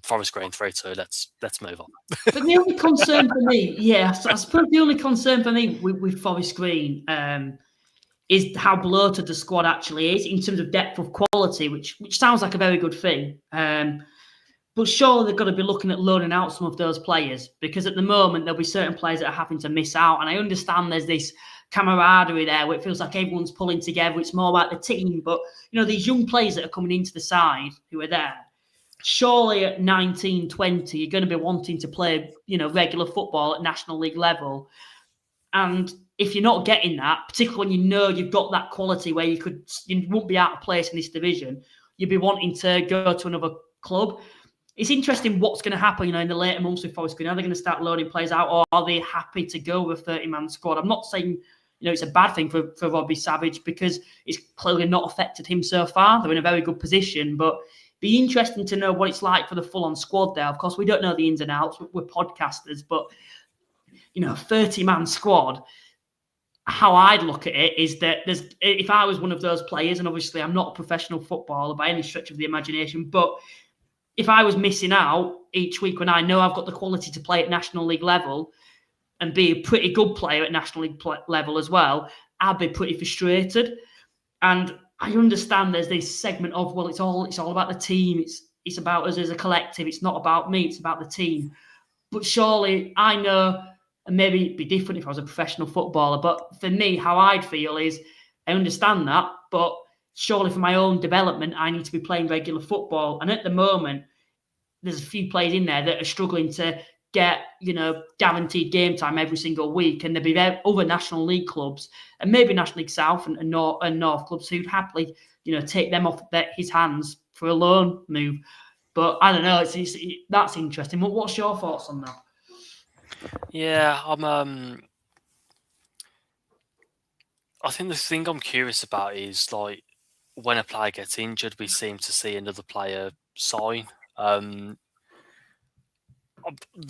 Forest Green 3-2. Let's move on. But the only concern for me, I suppose the only concern for me with Forest Green is how bloated the squad actually is in terms of depth of quality, which sounds like a very good thing. But surely they've got to be looking at loaning out some of those players, because at the moment there'll be certain players that are having to miss out. And I understand there's this camaraderie there where it feels like everyone's pulling together. It's more about the team. But, these young players that are coming into the side who are there, surely at 19, 20, you're going to be wanting to play, regular football at National League level. And if you're not getting that, particularly when you've got that quality where you won't be out of place in this division, you'd be wanting to go to another club. It's interesting what's going to happen, in the later months with Forest Green. Are they going to start loading players out, or are they happy to go with a 30-man squad? I'm not saying, it's a bad thing for Robbie Savage, because it's clearly not affected him so far. They're in a very good position, but be interesting to know what it's like for the full-on squad there. Of course, we don't know the ins and outs. We're podcasters, but, a 30-man squad, how I'd look at it is that if I was one of those players, and obviously I'm not a professional footballer by any stretch of the imagination, but if I was missing out each week when I know I've got the quality to play at National League level and be a pretty good player at National League level as well, I'd be pretty frustrated. And I understand there's this segment of, well, it's all about the team. It's about us as a collective. It's not about me. It's about the team. But surely I know, and maybe it'd be different if I was a professional footballer, but for me, how I'd feel is, I understand that, but surely for my own development, I need to be playing regular football. And at the moment, there's a few players in there that are struggling to get, guaranteed game time every single week. And there'll be other National League clubs and maybe National League South and North clubs who'd happily, take them off his hands for a loan move. But I don't know. That's interesting. What's your thoughts on that? Yeah, I think the thing I'm curious about is, like, when a player gets injured, we seem to see another player sign. The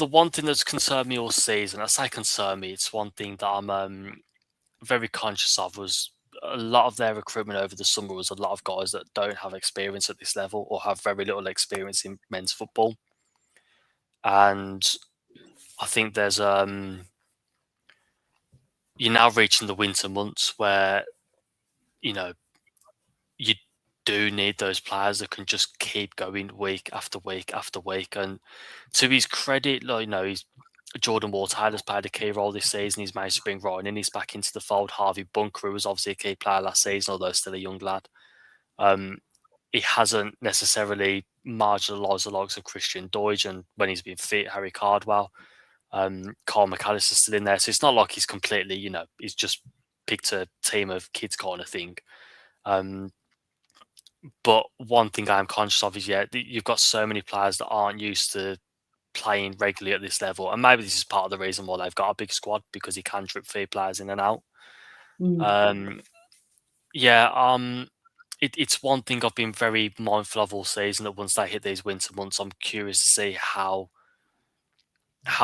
one thing that's concerned me all season, I say concern me, it's one thing that I'm very conscious of, was a lot of their recruitment over the summer was a lot of guys that don't have experience at this level or have very little experience in men's football. And I think there's you're now reaching the winter months where, you do need those players that can just keep going week after week after week. And to his credit, Jordan Ward-Taylor's played a key role this season. He's managed to bring Ryan in. He's back into the fold. Harvey Bunker was obviously a key player last season, although still a young lad. He hasn't necessarily marginalised the likes of Christian Doige, and when he's been fit, Harry Cardwell. Carl McAllister's still in there. So it's not like he's completely, he's just picked a team of kids kind of thing. But one thing I'm conscious of is, you've got so many players that aren't used to playing regularly at this level. And maybe this is part of the reason why they've got a big squad, because he can drip feed players in and out. It's one thing I've been very mindful of all season, that once they hit these winter months, I'm curious to see how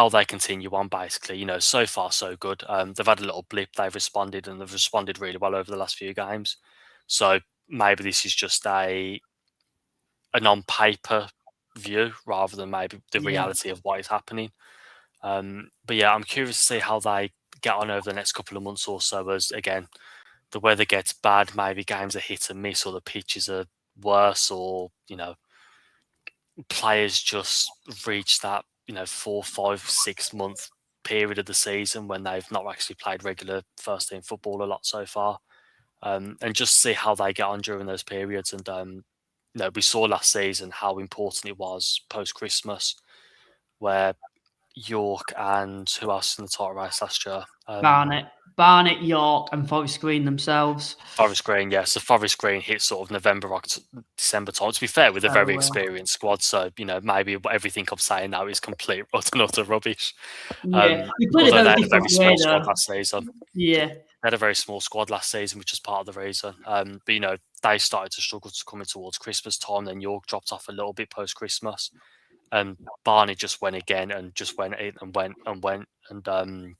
they continue on, basically. So far so good. They've had a little blip, they've responded, and they've responded really well over the last few games. So maybe this is just an on-paper view rather than maybe the reality of what is happening. But yeah, I'm curious to see how they get on over the next couple of months or so, as, again, the weather gets bad, maybe games are hit and miss, or the pitches are worse, or, players just reach that, 4, 5, 6 month period of the season when they've not actually played regular first team football a lot so far. And just see how they get on during those periods. And we saw last season how important it was post-Christmas, where York and who else in the title race last year? Barnet, York, and Forest Green themselves. Forest Green, yeah. So Forest Green hit sort of November, December time. To be fair, with a very experienced squad, so maybe everything I'm saying now is complete utter rubbish. Yeah, we played a very different way, though. Last season. Yeah, had a very small squad last season, which was part of the reason. But they started to struggle to come in towards Christmas time. Then York dropped off a little bit post Christmas, and Barney just went again and just went in and went and went. And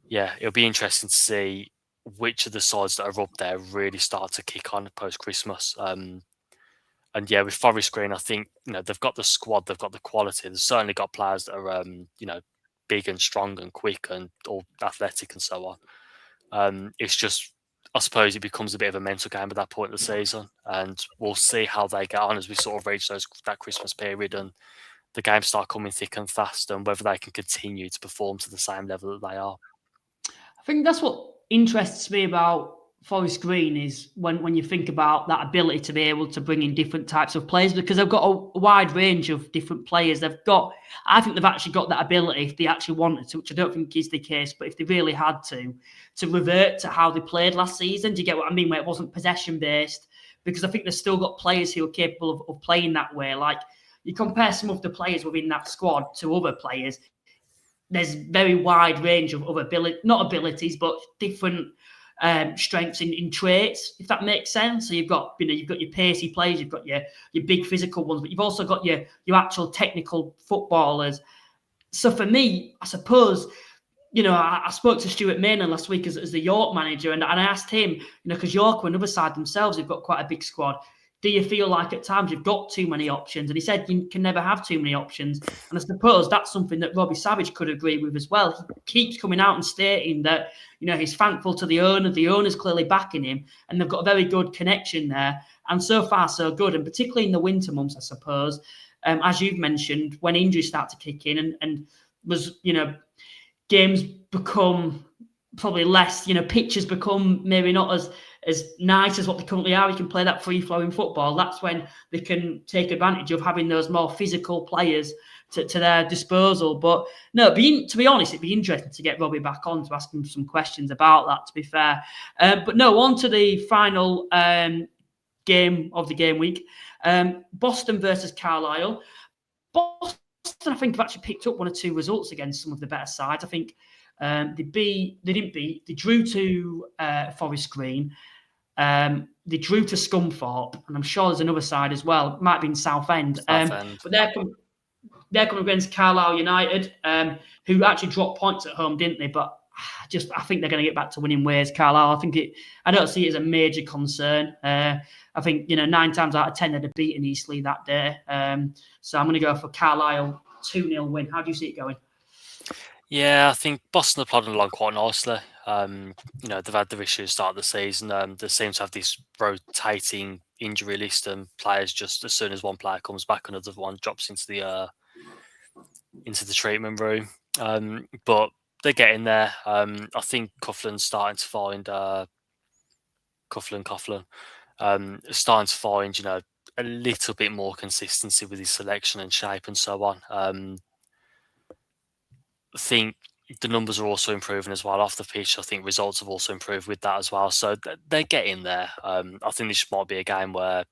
it'll be interesting to see which of the sides that are up there really start to kick on post Christmas. With Forest Green, I think they've got the squad, they've got the quality. They've certainly got players that are big and strong and quick and all athletic and so on. It's just, I suppose, it becomes a bit of a mental game at that point of the season, and we'll see how they get on as we sort of reach that Christmas period and the games start coming thick and fast, and whether they can continue to perform to the same level that they are. I think that's what interests me about Forest Green is when you think about that ability to be able to bring in different types of players, because they've got a wide range of different players. I think they've actually got that ability, if they actually wanted to, which I don't think is the case, but if they really had to revert to how they played last season. Do you get what I mean? Where it wasn't possession based, because I think they've still got players who are capable of playing that way. Like, you compare some of the players within that squad to other players, there's very wide range of not abilities, but different strengths in traits, if that makes sense. So you've got your pacey players, you've got your big physical ones, but you've also got your actual technical footballers. So for me, I suppose, I spoke to Stuart Maynard last week as the York manager, and I asked him, because York were another side themselves, they've got quite a big squad. Do you feel like at times you've got too many options? And he said you can never have too many options. And I suppose that's something that Robbie Savage could agree with as well. He keeps coming out and stating that, he's thankful to the owner. The owner's clearly backing him, and they've got a very good connection there. And so far, so good. And particularly in the winter months, I suppose, as you've mentioned, when injuries start to kick in and was, games become probably less, pitches become maybe not as nice as what they currently are. You can play that free-flowing football. That's when they can take advantage of having those more physical players to their disposal. But no, to be honest, it'd be interesting to get Robbie back on to ask him some questions about that, to be fair. But no, on to the final game of the game week. Boston versus Carlisle. Boston, I think, have actually picked up one or two results against some of the better sides. I think they drew to Forest Green. They drew to Scunthorpe, and I'm sure there's another side as well. It might have been Southend. But they're coming against Carlisle United, who actually dropped points at home, didn't they? But I think they're going to get back to winning ways, Carlisle. I don't see it as a major concern. I think 9 times out of 10 they'd have beaten Eastleigh that day. So I'm going to go for Carlisle 2-0 win. How do you see it going? Yeah, I think Boston are plodding along quite nicely. They've had their issues start the season. They seem to have this rotating injury list, and players just as soon as one player comes back, another one drops into the treatment room. But they're getting there. I think Coughlin's starting to find Coughlin, starting to find a little bit more consistency with his selection and shape and so on. I think the numbers are also improving as well off the pitch. I think results have also improved with that as well. So they're getting there. I think this might be a game where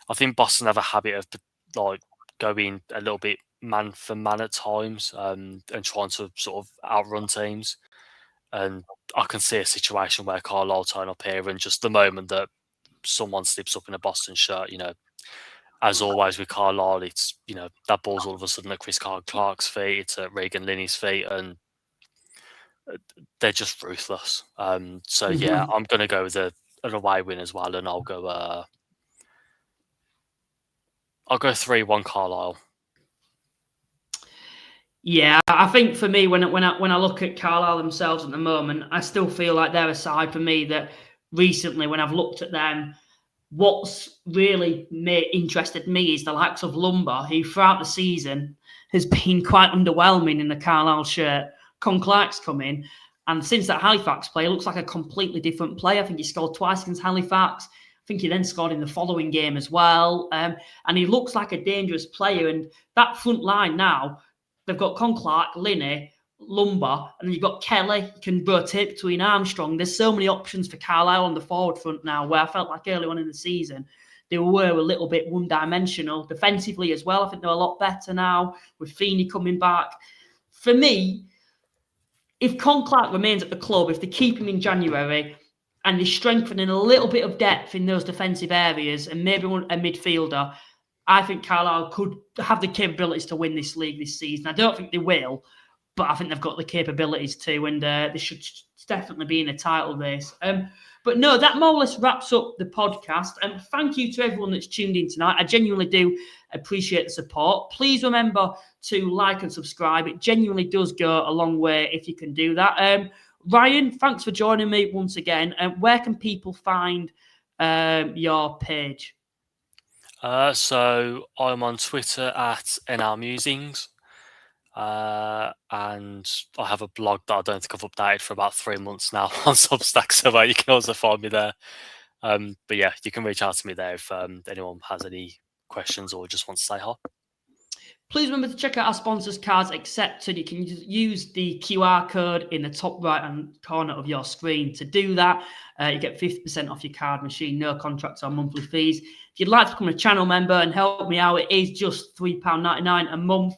I think Boston have a habit of going a little bit man for man at times and trying to sort of outrun teams. And I can see a situation where Carlisle turn up here, and just the moment that someone slips up in a Boston shirt, as always with Carlisle, it's that ball's all of a sudden at Chris Clark's feet, it's at Regan Linney's feet, and they're just ruthless. Yeah, I'm going to go with an away win as well, and I'll go 3-1 Carlisle. Yeah, I think for me, when I look at Carlisle themselves at the moment, I still feel like they're a side for me that recently, when I've looked at them, what's really interested me is the likes of Lumber, who throughout the season has been quite underwhelming in the Carlisle shirt. Con Clark's come in, and since that Halifax play, it looks like a completely different player. I think he scored twice against Halifax. I think he then scored in the following game as well. And he looks like a dangerous player. And that front line now, they've got Con Clark, Linney, Lumber, and then you've got Kelly. You can rotate between Armstrong. There's so many options for Carlisle on the forward front now, where I felt like early on in the season they were a little bit one-dimensional. Defensively as well, I think they're a lot better now with Feeney coming back. For me, if Con Clark remains at the club, if they keep him in January and they're strengthening a little bit of depth in those defensive areas and maybe a midfielder, I think Carlisle could have the capabilities to win this league this season. I don't think they will, but I think they've got the capabilities to, and they should definitely be in a title race. But no, that more or less wraps up the podcast. And thank you to everyone that's tuned in tonight. I genuinely do appreciate the support. Please remember to like and subscribe. It genuinely does go a long way if you can do that. Ryan, thanks for joining me once again. Where can people find your page? So I'm on Twitter at NR Musings. And I have a blog that I don't think I've updated for about 3 months now on Substack, so you can also find me there. But yeah, you can reach out to me there if anyone has any questions or just wants to say hi. Please remember to check out our sponsors' cards accepted. You can use the QR code in the top right-hand corner of your screen to do that. You get 50% off your card machine, no contracts or monthly fees. If you'd like to become a channel member and help me out, it is just £3.99 a month.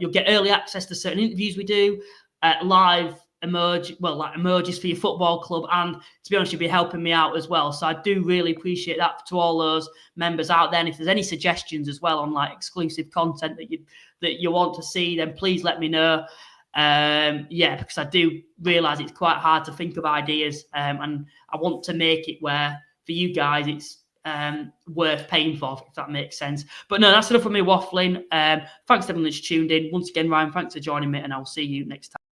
You'll get early access to certain interviews we do, live emojis for your football club, and to be honest, you'll be helping me out as well. So I do really appreciate that to all those members out there. And if there's any suggestions as well on like exclusive content that you want to see, then please let me know. Because I do realise it's quite hard to think of ideas, and I want to make it where for you guys it's worth paying for, if that makes sense. But no, that's enough of me waffling. Thanks to everyone that's tuned in. Once again, Ryan, thanks for joining me, and I'll see you next time.